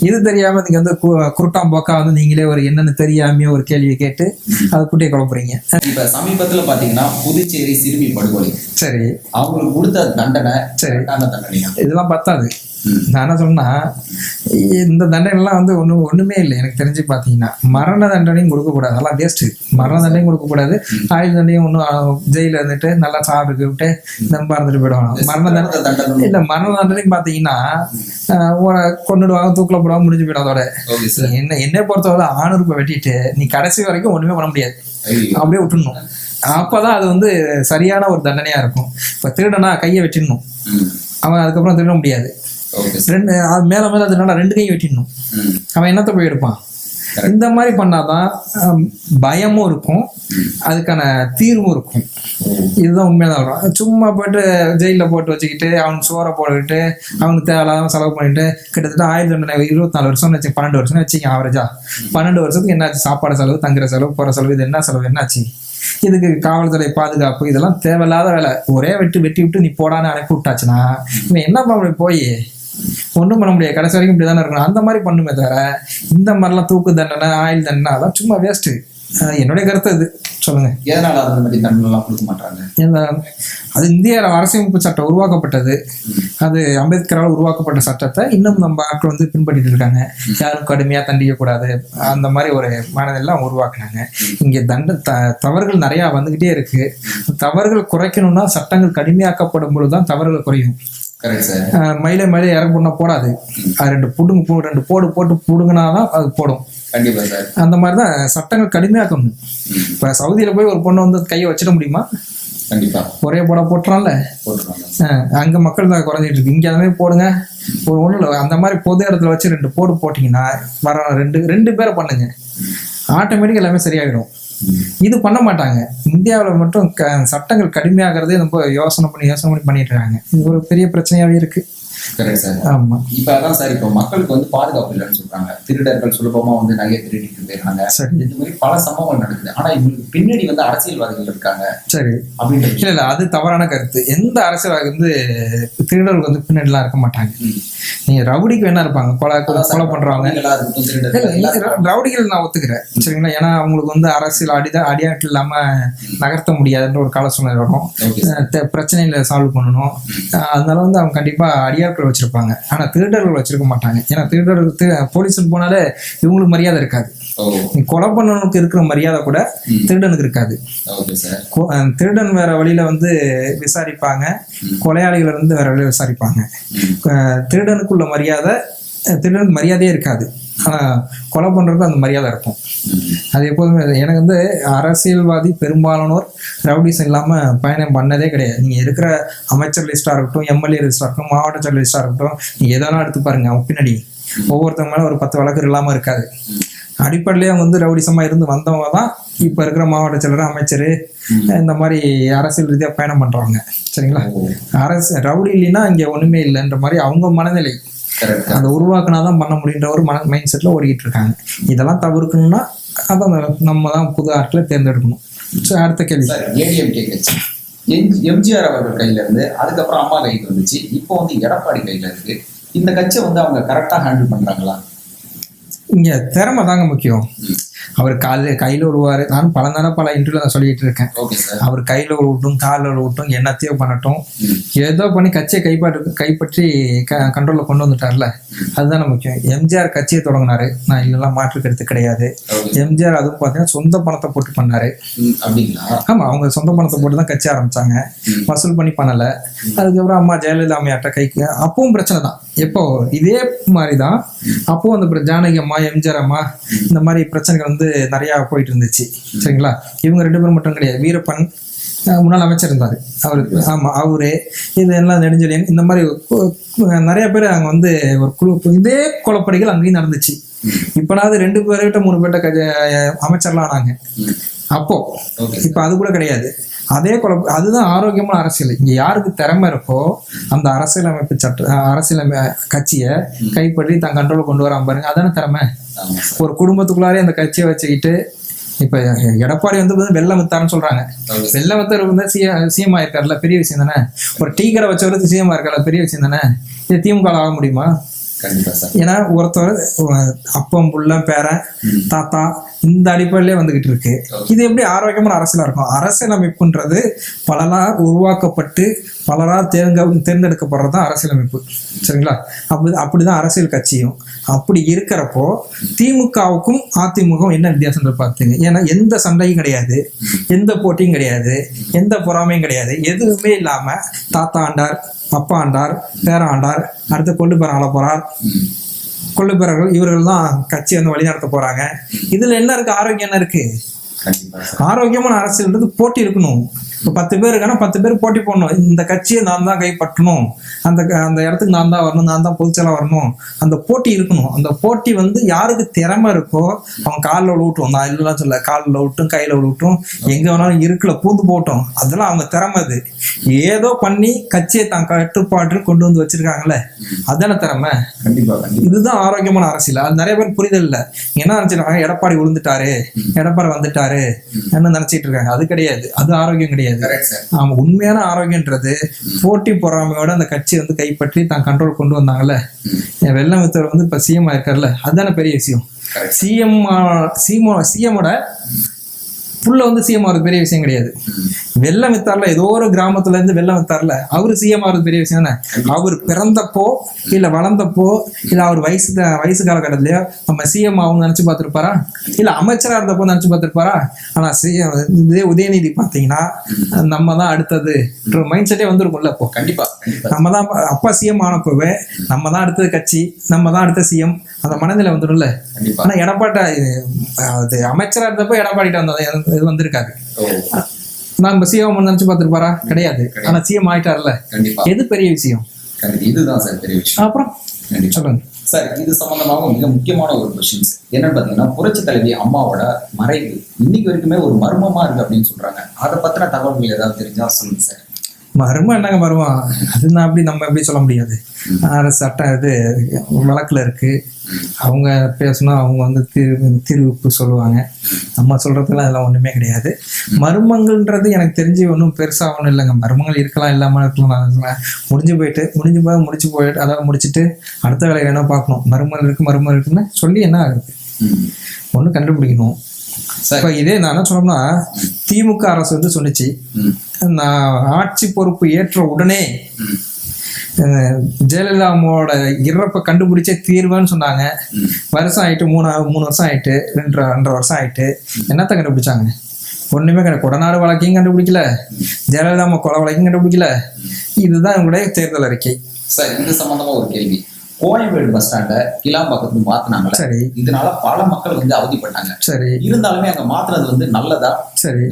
இது தெரியாம நீங்க வந்து குருட்டாம் போக்கா வந்து நீங்களே ஒரு என்னன்னு தெரியாம ஒரு கேள்வியை கேட்டு அதை குட்டியை குழப்புறீங்க. இப்ப சமீபத்துல பாத்தீங்கன்னா புதுச்சேரி சிறுமி படுகொலை, சரி, அவங்களுக்கு கொடுத்த தண்டனை, சரி, இதெல்லாம் பத்தாது. நான் என்ன சொன்னா, இந்த தண்டனைலாம் வந்து ஒண்ணுமே இல்லை எனக்கு தெரிஞ்சு. பாத்தீங்கன்னா மரண தண்டனையும் கொடுக்க கூடாது, அதெல்லாம் வேஸ்ட். மரண தண்டனையும் கொடுக்க கூடாது, ஆயுள் தண்டையும் ஒன்றும் ஜெயில இருந்துட்டு நல்லா சாப்பிட்டு விட்டு நம்ப இருந்துட்டு போயிடுவாங்க. மரண தண்டனை இல்ல, மரண தண்டனையும் பாத்தீங்கன்னா கொண்டுடுவாங்க, தூக்கில போடுவாங்க, முடிஞ்சு போயிடும். அதோட என்ன பொறுத்தவரை 600 ரூபாய் வெட்டிட்டு நீ கடைசி வரைக்கும் ஒண்ணுமே பண்ண முடியாது, அப்படியே விட்டுடணும். அப்பதான் அது வந்து சரியான ஒரு தண்டனையா இருக்கும். இப்ப திருடனா கையை வெட்டிடணும், அவன் அதுக்கப்புறம் திருட முடியாது. மேல அதனால 2 கையும் வெட்டிடணும், அவன் என்னத்த போய் எடுப்பான். இந்த மாதிரி பண்ணாதான் பயமும் இருக்கும், அதுக்கான தீர்வும் இருக்கும். இதுதான் உண்மையான வரும். சும்மா போயிட்டு ஜெயில போட்டு வச்சுக்கிட்டு அவனுக்கு சோறை போட்டுக்கிட்டு அவனுக்கு தேவையில்லாத செலவு பண்ணிட்டு கிட்டத்தட்ட 24 வருஷம் வச்சு 12 வருஷம் வச்சுக்க. ஆவரேஜா 12 வருஷத்துக்கு என்னாச்சு? சாப்பாடு செலவு, தங்குற செலவு, போற செலவு, இது என்ன செலவு என்னாச்சு? இதுக்கு காவல்துறை பாதுகாப்பு, இதெல்லாம் தேவையில்லாத வேலை. ஒரே வெட்டி விட்டு நீ போடான்னு அனுப்பி விட்டாச்சுன்னா இவன் என்ன பண்ண போய் ஒன்றும் பண்ண முடியாது, கடைசி வரைக்கும் இப்படிதானே இருக்கணும். அந்த மாதிரி பண்ணுமே தவிர இந்த மாதிரிலாம் தூக்கு தண்டனை, ஆயுள் தண்டனை அதெல்லாம் சும்மா வேஸ்ட்டு. என்னுடைய கருத்து இது. சொல்லுங்க, எதனால அந்த மாதிரி தண்டனைலாம் கொடுக்க மாட்டாங்க? அது இந்திய அரசியலமைப்பு சட்டம் உருவாக்கப்பட்டது, அது அம்பேத்கரால் உருவாக்கப்பட்ட சட்டத்தை இன்னும் நம்ம ஆட்கள் வந்து பின்பற்றிட்டு இருக்காங்க. யாரும் கடுமையா தண்டிக்க கூடாது, அந்த மாதிரி ஒரு மனதெல்லாம் உருவாக்குனாங்க. இங்க தவறுகள் நிறைய வந்துகிட்டே இருக்கு. தவறுகள் குறைக்கணும்னா சட்டங்கள் கடுமையாக்கப்படும் பொழுதுதான் தவறுகள் குறையும். மயிலை இறங்க போனா போடாது, அது 2 போட்டு புடுங்கினாதான் அது போடும். கண்டிப்பா சார். அந்த மாதிரிதான் சட்டங்கள் கடுமையாக்கணும். இப்ப சவுதியில போய் ஒரு பொண்ணு வந்து கையை வச்சிட முடியுமா? கண்டிப்பா ஒரே போட போட்டுறான்ல. அங்க மக்கள் தான் குறைஞ்சிட்டு இருக்கு. இங்க அந்த மாதிரி போடுங்க, ஒரு ஒண்ணு இல்லை, அந்த மாதிரி பொது இடத்துல வச்சு 2 போடு போட்டீங்கன்னா வர ரெண்டு பேரை பண்ணுங்க, ஆட்டோமேட்டிக் எல்லாமே சரியாயிடும். இது பண்ண மாட்டாங்க. இந்தியாவில் மட்டும் சட்டங்கள் கடுமையாகிறதே ரொம்ப யோசனை பண்ணி பண்ணிட்டு இருக்காங்க. இது ஒரு பெரிய பிரச்சனையாவே இருக்கு. Correct sir. ஆமா. இப்ப அதான் சார், இப்ப மக்களுக்கு வந்து பாதுகாப்பு இல்லைன்னு சொல்றாங்க. திருடர்கள் சுலபமா வந்து நகையை திருடிட்டு போயிடுறாங்க. சரி. இந்த மாதிரி பல சம்பவங்கள் நடக்குது. ஆனா இவங்களுக்கு பின்னாடி வந்து அரசியல்வாதிகள் இருக்காங்க. சரி. அப்படின்றது இல்ல அது தவறான கருத்து. எந்த அரசியல்வாதி வந்து திருடர்கள் வந்து பின்னாடி எல்லாம் இருக்க மாட்டாங்க. நீங்க ரவுடிக்கு வேணா இருப்பாங்க, கொலை பண்றவங்க. ரவுடிகள் நான் ஒத்துக்கிறேன், சரிங்களா. ஏன்னா அவங்களுக்கு வந்து அரசியல் அடியாட்டு இல்லாம நகர்த்த முடியாதுன்ற ஒரு கால சூழ்நிலை வரும். பிரச்சனைகளை சால்வ் பண்ணணும். அதனால வந்து அவங்க கண்டிப்பா அடியாட்கள் வச்சிருப்பாங்க. ஆனா திருடர்கள் வச்சிருக்க மாட்டாங்க. ஏன்னா திருடர்களுக்கு போலீஸ் போனாலே இவங்களுக்கு மரியாதை இருக்காது. கொலை பண்ணவனுக்கு இருக்கிற மரியாதை கூட திருடனுக்கு இருக்காது. திருடன் வேற வழியில வந்து விசாரிப்பாங்க, கொலையாளிகள் வந்து வேற வழியில விசாரிப்பாங்க. திருடனுக்குள்ள மரியாதை திருடனுக்கு மரியாதையே இருக்காது. ஆனா கொலை பண்றதுக்கு அந்த மரியாதை இருக்கும். அது எப்போதுமே எனக்கு வந்து அரசியல்வாதி பெரும்பாலானோர் ரவுடிசம் இல்லாம பயணம் பண்ணதே கிடையாது. நீங்க இருக்கிற அமைச்சர் லிஸ்டா இருக்கட்டும், எம்எல்ஏ லிஸ்டா இருக்கட்டும், மாவட்ட செயலர் லிஸ்டா இருக்கட்டும், நீங்க எதனா எடுத்து பாருங்க, அவங்க பின்னாடி ஒவ்வொருத்தவங்க மேல ஒரு 10 வழக்கு இல்லாம இருக்காது. அடிப்படையிலேயே அவங்க வந்து ரவுடிசமா இருந்து வந்தவங்க தான் இப்ப இருக்கிற மாவட்ட செயலர், அமைச்சர், இந்த மாதிரி அரசியல் ரீதியா பயணம் பண்றவங்க, சரிங்களா. ரவுடி இல்லைன்னா இங்க ஒண்ணுமே இல்லைன்ற மாதிரி அவங்க மனநிலை அதை உருவாக்குனாதான் பண்ண முடியுன்ற ஒரு மைண்ட் செட்ல ஓடிக்கிட்டு இருக்காங்க. இதெல்லாம் தவிர்க்கணும்னா அதான் நம்ம தான் புது ஆட்களை தேர்ந்தெடுக்கணும். அடுத்த கேள்வி. ஏடிஎம்கே கட்சி எம்ஜிஆர் அவர்கள் கையில இருந்து அதுக்கப்புறம் அம்மா கைக்கு வந்துச்சு, இப்போ வந்து எடப்பாடி கையில இருக்கு. இந்த கட்சியை வந்து அவங்க கரெக்டா ஹேண்டில் பண்றாங்களா? இங்க திறமை தாங்க முக்கியம். அவர் கையில விடுவாரு. நான் பல இன்டர்வியூல நான் சொல்லிட்டு இருக்கேன். அவர் கையில விடட்டும், காலில் விடட்டும், என்னத்தையோ பண்ணட்டும், ஏதோ பண்ணி கட்சியை கைப்பற்றி கண்ட்ரோல்ல கொண்டு வந்துட்டார்ல, அதுதானே முக்கியம். எம்ஜிஆர் கட்சியை தொடங்கினாரு, நான் இதெல்லாம் மாற்று கருத்து கிடையாது. எம்ஜிஆர் அதுவும் பார்த்தீங்கன்னா சொந்த பணத்தை போட்டு பண்ணாரு. ஆமா, அவங்க சொந்த பணத்தை போட்டு தான் கட்சி ஆரம்பிச்சாங்க, வசூல் பண்ணி பண்ணல. அதுக்கப்புறம் அம்மா ஜெயலலிதா அம்மையாட்ட கைக்கு அப்பவும் பிரச்சனை தான். எப்போ இதே மாதிரிதான் அப்போ அந்த ஜானகி அம்மா, எம்ஜிஆர் அம்மா, இந்த மாதிரி பிரச்சனைகள் வந்து நிறைய போயிட்டு இருந்துச்சு, சரிங்களா. இவங்க 2 பேரும் மட்டும் கிடையாது, வீரப்பன் முன்னாள் அமைச்சர் இருந்தாரு அவருக்கு. ஆமா, அவரு இதெல்லாம் நெடுஞ்செழியன், இந்த மாதிரி நிறைய பேர் அங்க வந்து ஒரு குழு, இதே கொலைப்படிகள் அங்கேயும் நடந்துச்சு. இப்பனாவது 2 பேர்கிட்ட 3 பேர்கிட்ட அமைச்சர்லாம் ஆனாங்க அப்போ. இப்ப அது கூட கிடையாது. அதே அதுதான் ஆரோக்கியமான அரசியல். இங்க யாருக்கு திறமை இருக்கோ அந்த அரசியல் கட்சியை கைப்பற்றி தன் கண்ட்ரோல் கொண்டு வராம பாருங்க, அதான திறமை. ஒரு குடும்பத்துக்குள்ளாரே அந்த கட்சியை வச்சுக்கிட்டு இப்ப எடப்பாடி வந்து வெள்ளமுத்தார்னு சொல்றாங்க. வெள்ளமுத்தார் வந்து சிஎம் ஆயிருக்காருல, பெரிய விஷயம் தானே. ஒரு டீ கடை வச்சவருக்கு சிஎம் ஆயிருக்காரு, பெரிய விஷயம் தானே. இது திமுக ஆக முடியுமா? ஏன்னா ஒருத்தர் அப்பம் புள்ள பேரன் தாத்தா இந்த அடிப்படையிலே வந்துகிட்டு இருக்கு. இது எப்படி ஆரோக்கியமான அரசியலா இருக்கும்? அரசியலமைப்புன்றது பலரால் உருவாக்கப்பட்டு பலரால் தேர்ந்தெடுக்கப்படுறதுதான் அரசியலமைப்பு, சரிங்களா. அப்படிதான் அரசியல் கட்சியும். அப்படி இருக்கிறப்போ திமுகவுக்கும் அதிமுக என்ன வித்தியாசம் பார்த்தீங்க? ஏன்னா எந்த சண்டையும் கிடையாது, எந்த போட்டியும் கிடையாது, எந்த பொறாமையும் கிடையாது, எதுவுமே இல்லாம தாத்தா ஆண்டார், அப்பா ஆண்டார், பேர ஆண்டார், அடுத்து கொள்ளு பேர ஆள போறார், கொள்ளு பேரர்கள், இவர்கள் தான் கட்சி வந்து வழி நடத்த போறாங்க. இதுல என்ன இருக்கு? ஆரோக்கியம் என்ன இருக்கு? ஆரோக்கியமான அரசியல்ன்றது போட்டி இருக்கணும். இப்போ 10 பேர் இருக்கானா 10 பேர் போட்டி போடணும். இந்த கட்சியை நான் தான் கைப்பற்றணும், அந்த இடத்துக்கு நான் தான் வரணும், நான் தான் பொதுச்செயலாளர் வரணும், அந்த போட்டி இருக்கணும். அந்த போட்டி வந்து யாருக்கு திறமை இருக்கோ அவன் காலில் விழுவட்டும், நான் இல்லைலாம் சொல்ல, காலில் விட்டும் கையில் விழுவட்டும், எங்கே வேணாலும் இருக்குல பூந்து போட்டோம், அதெல்லாம் அவங்க திறமை. அது ஏதோ பண்ணி கட்சியை தான் கட்டுப்பாட்டு கொண்டு வந்து வச்சிருக்காங்களே, அதான திறமை. இதுதான் ஆரோக்கியமான அரசியல். அது நிறைய பேர் புரிதல் இல்லை. என்ன நினைச்சிருக்காங்க, எடப்பாடி விழுந்துட்டாரு, எடப்பாடி வந்துட்டாரு என்ன நினைச்சிட்டு இருக்காங்க. அது கிடையாது, அது ஆரோக்கியம் கிடையாது. ஆமா, உண்மையான ஆரோக்கியன்றது போட்டி பொறாமையோட அந்த கட்சி வந்து கைப்பற்றி தான் கண்ட்ரோல் கொண்டு வந்தாங்கல்ல. வெள்ளமுத்தர் வந்து இப்ப சிஎம் ஆயிருக்காருல்ல, அதுதானே பெரிய விஷயம். சிஎம்மோட புள்ள வந்து சிஎம் ஆகிறது பெரிய விஷயம் கிடையாது. வெள்ளம் வித்தார்ல, ஏதோ ஒரு கிராமத்துல இருந்து வெள்ளம் வித்தார்ல, அவரு சிஎம் ஆகிறது பெரிய விஷயம் தானே. அவர் பிறந்தப்போ இல்ல வளர்ந்தப்போ இல்ல அவர் வயசு காலகட்டத்திலயோ நம்ம சிஎம் அவங்க நினைச்சு பார்த்திருப்பாரா? இல்ல அமைச்சரா இருந்தப்போ நினைச்சு பார்த்திருப்பாரா? ஆனா சிஎம் இதே உதயநிதி பாத்தீங்கன்னா நம்ம தான் அடுத்தது மைண்ட் செட்டே வந்துருக்கும்ல. இப்போ கண்டிப்பா நம்ம தான் அப்பா சிஎம் ஆனப்பவே நம்ம தான் அடுத்தது கட்சி, நம்ம தான் அடுத்த சிஎம், அந்த மனநிலை வந்துடும்ல. ஆனா எடப்பாடி அது அமைச்சரா இருந்தப்போ எடப்பாடிட்ட வந்தது இது வந்திருக்காது. நம்ம சிஎம் நினைச்சு பார்த்திருப்பாரா? கிடையாது. ஆனா சிஎம் ஆயிட்டார்ல, எது பெரிய விஷயம்? இதுதான் சார் பெரிய விஷயம். அப்புறம் சொல்லுங்க சார். இது சம்பந்தமாக மிக முக்கியமான ஒரு கொஸ்டின்ஸ் என்னன்னு பாத்தீங்கன்னா, புரட்சி தலைவி அம்மாவோட மறைவு இன்னைக்கு வரைக்குமே ஒரு மர்மமா இருக்கு அப்படின்னு சொல்றாங்க. அதை பத்தின தகவல்கள் ஏதாவது தெரிஞ்சா சொல்லுங்க சார். மர்மம் என்னங்க மர்மம்? அது நான் அப்படி நம்ம எப்படி சொல்ல முடியாது. அரசு சட்டம் இது வழக்குல இருக்கு. அவங்க பேசணும், அவங்க வந்து தீர்ப்பு சொல்லுவாங்க. நம்ம சொல்றதுலாம் அதெல்லாம் ஒண்ணுமே கிடையாது. மர்மங்கள்ன்றது எனக்கு தெரிஞ்சு ஒன்றும் பெருசா ஒன்றும் இல்லைங்க. மர்மங்கள் இருக்கலாம், இல்லாம இருக்கலாம். முடிஞ்சு போயிட்டு அதாவது முடிச்சுட்டு அடுத்த வேலையை என்ன பார்க்கணும். மர்மம் இருக்குன்னு சொல்லி என்ன ஆகுது? ஒண்ணு கண்டுபிடிக்கணும். இப்ப இதே நான் என்ன சொன்னோம்னா, திமுக அரசு வந்து சொன்னிச்சு, நான் ஆட்சி பொறுப்பு ஏற்ற உடனே ஜெயலலிதா அம்மாவோட இறப்பை கண்டுபிடிச்சே தீர்வுன்னு சொன்னாங்க. வருஷம் ஆயிட்டு, 3 வருஷம் ஆயிட்டு, 2.5 வருஷம் ஆயிட்டு, என்னத்த கண்டுபிடிச்சாங்க? ஒண்ணுமே கிடையாது. கொடநாடு வழக்கையும் கண்டுபிடிக்கல, ஜெயலலிதா அம்மா கொலை வழக்கையும் கண்டுபிடிக்கல. இதுதான் எங்களுடைய தேர்தல் அறிக்கை. சார், இது சம்பந்தமா ஒரு கேள்வி. கோயம்பேடு பஸ் ஸ்டாண்ட கிளாம்பாக்கத்துக்கு மாத்தினாங்களா? சரி. இதனால பல மக்கள் வந்து அவதிப்பட்டாங்க. சரி. இருந்தாலுமே அங்க மாத்தினது வந்து நல்லதா? சரி,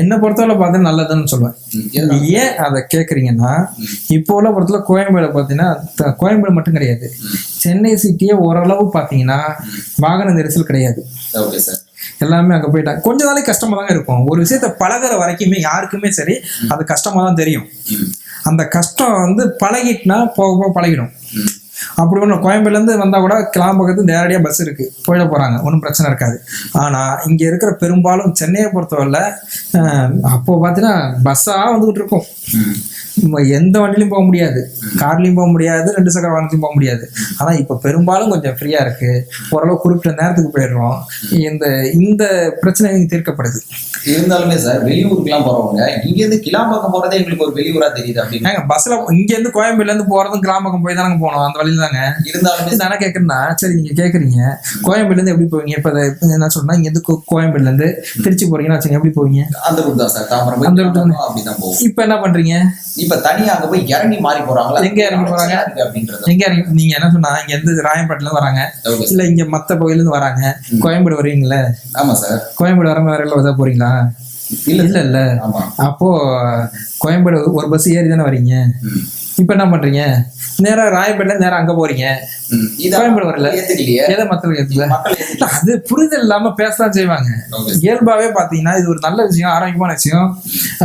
என்ன பொறுத்தவரை பார்த்தா நல்லதுன்னு சொல்லுவேன். ஏன் அதை கேட்குறீங்கன்னா, இப்போ உள்ள பொறுத்தவரை கோயம்பேடு பார்த்தீங்கன்னா, கோயம்பேடு மட்டும் கிடையாது, சென்னை சிட்டியே ஓரளவு பார்த்தீங்கன்னா வாகன நெரிசல் கிடையாது. எல்லாமே அங்கே போயிட்டாங்க. கொஞ்ச நாளைக்கு கஷ்டமா தாங்க இருக்கும். ஒரு விஷயத்த பழகிற வரைக்குமே யாருக்குமே சரி அது கஷ்டமா தான் தெரியும். அந்த கஷ்டம் வந்து பழகிட்டுனா போக போக பழகிடும். அப்படி ஒன்று கோயம்பேடுலேருந்து வந்தால் கூட கிளாம்பக்கத்து நேரடியாக பஸ் இருக்கு, போயிட போகிறாங்க, ஒன்றும் பிரச்சனை இருக்காது. ஆனால் இங்கே இருக்கிற பெரும்பாலும் சென்னையை பொறுத்தவரை அப்போ பார்த்தீங்கன்னா பஸ்ஸாக வந்துகிட்டு இருக்கும். எந்த வண்டிலையும் போக முடியாது, கார்லையும் போக முடியாது, 2 சக்கர வாகனத்தையும் போக முடியாது. ஆனால் இப்போ பெரும்பாலும் கொஞ்சம் ஃப்ரீயாக இருக்கு, ஓரளவு குறிப்பிட்ட நேரத்துக்கு போயிடுறோம். இந்த பிரச்சனை தீர்க்கப்படுது. இருந்தாலுமே சார், வெளியூருக்குலாம் போறவங்க இங்கேருந்து கிளாம்பாக்கம் போறதே எங்களுக்கு ஒரு வெளியூரா தெரியுது அப்படின்னு பஸ்ல இங்கேருந்து கோயம்பேடுல இருந்து போறதும் கிளாம்பாக்கம் போய் தானே போனோம், அந்த வழியில தாங்க. இருந்தாலுமே தானே கேட்கறேன்னா, சரி நீங்க கேட்குறீங்க கோயம்பேடுல இருந்து எப்படி போவீங்க? இப்ப என்ன சொல்றேன்னா, இங்க இருந்து கோயம்பேடுல இருந்து திருச்சி போறீங்கன்னா வச்சுங்க, எப்படி போவீங்க? அந்த ரூட் தான் சார், தாம்பரம் அந்த ரூட் தான். அப்படிதான் போவோம். இப்ப என்ன பண்றீங்க? இப்ப தனியா அங்க போய் இறங்கி மாறி போறாங்களா? எங்க இறங்கி போறாங்க அப்படின்றது? எங்க இறங்கி? நீங்க என்ன சொன்னா, இங்க இருந்து ராயம்பேட்டில இருந்து வராங்க, இல்ல இங்க மத்த பகுதியில இருந்து வராங்க, கோயம்பேடு வருவீங்களே? ஆமா சார். கோயம்பேடு வர மாதிரி வர போறீங்களா? இல்ல. அப்போ கோயம்பேடு ஒரு பஸ் ஏறி தானே வரீங்க. இப்ப என்ன பண்றீங்க? நேரா ராயப்பேட்ல நேரா அங்க போறீங்க, கோயம்பேடு வரல. எதை மக்கள் ஏத்துக்கல? அது புரிதல் இல்லாம பேசலாம் செய்வாங்க. இயல்பாவே பாத்தீங்கன்னா இது ஒரு நல்ல விஷயம், ஆரோக்கியமான விஷயம்,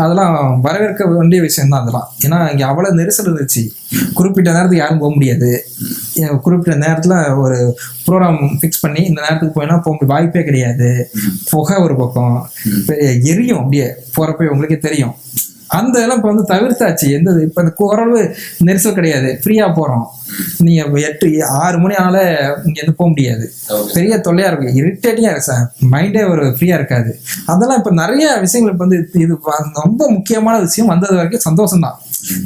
அதெல்லாம் வரவேற்க வேண்டிய விஷயம் தான் அதெல்லாம். ஏன்னா இங்க அவ்வளவு நெரிசல் இருந்துச்சு, குறிப்பிட்ட நேரத்துக்கு யாரும் போக முடியாது. குறிப்பிட்ட நேரத்துல ஒரு ப்ரோக்ராம் ஃபிக்ஸ் பண்ணி இந்த நேரத்துக்கு போயினா போக வாய்ப்பே கிடையாது. புகை ஒரு பக்கம் எரியும், அப்படியே போறப்ப உங்களுக்கே தெரியும். அந்த இதெல்லாம் இப்போ வந்து தவிர்த்தாச்சு. இப்போ இந்த ஓரளவு நெரிசல் கிடையாது, ஃப்ரீயா போறோம். நீங்க 8-6 மணி ஆனால இங்க இருந்து போக முடியாது, பெரிய தொல்லையா இருக்கு, இரிட்டேட்டிங்கா இருக்கு சார், மைண்டே ஒரு ஃப்ரீயா இருக்காது. அதெல்லாம் இப்ப நிறைய விஷயங்கள் இப்ப வந்து இது ரொம்ப முக்கியமான விஷயம் வந்தது வரைக்கும் சந்தோஷம் தான்.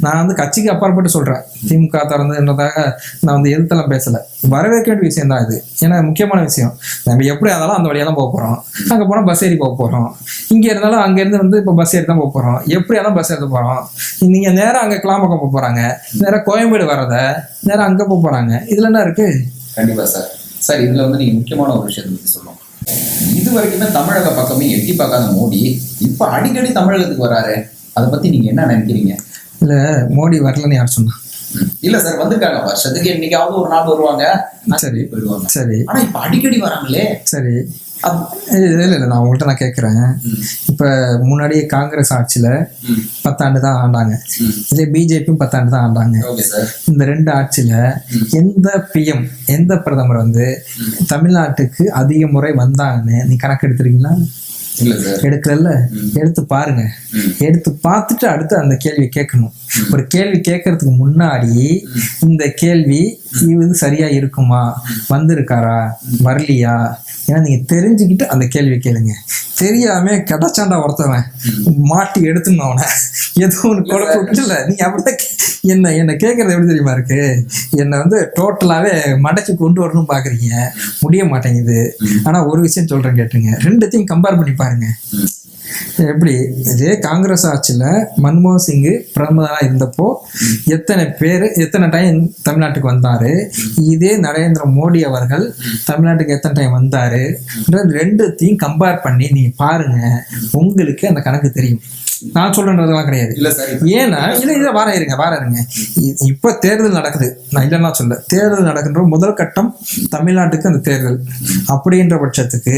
நான் வந்து கட்சிக்கு அப்பாற்பட்டு சொல்றேன், திமுக திறந்துன்றதாக நான் வந்து எதிர்த்தெல்லாம் பேசல, வரவேற்க வேண்டிய விஷயம் தான் இது. ஏன்னா முக்கியமான விஷயம். நம்ம எப்படி இருந்தாலும் அந்த வழியா தான் போக போறோம், அங்க போனா பஸ் ஏறி போக போறோம், இங்க இருந்தாலும் அங்க இருந்து வந்து இப்ப பஸ் ஏறி தான் போக போறோம், எப்படியா தான் பஸ் ஏற்ற போறோம். நீங்க நேரம் அங்க கிளாம்பக்கம் போக போறாங்க, நேரம் கோயம்பேடு வர்றத நேரம் அங்க போக போறாங்க, இதுல என்ன இருக்கு? கண்டிப்பா சார். சார், இதுல வந்து நீங்க முக்கியமான ஒரு விஷயத்தை பத்தி சொல்லணும். இது வரைக்குமே தமிழக பக்கமே எட்டி பார்க்காத மோடி இப்ப அடிக்கடி தமிழகத்துக்கு வராரு, அதை பத்தி நீங்க என்ன நினைக்கிறீங்க? இல்ல, மோடி வரலன்னு யார் சொன்னா? இல்ல சார், வந்திருக்காங்க, வருஷத்துக்கு என்னைக்காவது ஒரு நாள் வருவாங்க, சரி போயிடுவாங்க. சரி, ஆனா இப்ப அடிக்கடி வராங்களே. சரி, இல்ல நான் உங்கள்கிட்ட கேட்கிறேன், இப்ப முன்னாடியே காங்கிரஸ் ஆட்சியில 10 ஆண்டு தான் ஆண்டாங்க, இதே பிஜேபியும் 10 ஆண்டு தான் ஆண்டாங்க. இந்த 2 ஆட்சியில எந்த பிஎம், எந்த பிரதமர் வந்து தமிழ்நாட்டுக்கு அதிக முறை வந்தாங்கன்னு நீ கணக்கு எடுத்துருக்கீங்களா? எடுக்கல. எடுத்து பாருங்க, எடுத்து பார்த்துட்டு அடுத்து அந்த கேள்வி கேட்கணும். ஒரு கேள்வி கேட்கறதுக்கு முன்னாடி இந்த கேள்வி இது சரியா இருக்குமா, வந்திருக்காரா வரலையா, ஏன்னா நீங்க தெரிஞ்சுக்கிட்டு அந்த கேள்வி கேளுங்க. தெரியாம கிடைச்சாண்டா ஒருத்தவன் மாட்டி எடுத்துன்னு அவனை ஏதோ ஒன்று குழப்ப விட்டுல நீங்க அப்படிதான் என்ன கேட்கறது எப்படி தெரியுமா இருக்கு, என்னை டோட்டலாவே மடக்கி கொண்டு வரணும்னு பாக்குறீங்க, முடிய மாட்டேங்குது. ஆனா ஒரு விஷயம் சொல்றேன் கேட்டுங்க, ரெண்டுத்தையும் கம்பேர் பண்ணி பாருங்க. எப்படி இதே காங்கிரஸ் ஆட்சியில மன்மோகன் சிங் பிரதமராக இருந்தப்போ எத்தனை டைம் தமிழ்நாட்டுக்கு வந்தாரு, இதே நரேந்திர மோடி அவர்கள் தமிழ்நாட்டுக்கு எத்தனை டைம் வந்தாரு, ரெண்டுத்தையும் கம்பேர் பண்ணி நீங்க பாருங்க, உங்களுக்கு அந்த கணக்கு தெரியும். நான் சொல்றேன்றதெல்லாம் கிடையாது. ஏன்னா இதை வார இருங்க இப்ப தேர்தல் நடக்குது, நான் இல்லைன்னா சொல்ல, தேர்தல் நடக்கின்ற முதல் கட்டம் தமிழ்நாட்டுக்கு அந்த தேர்தல். அப்படின்ற பட்சத்துக்கு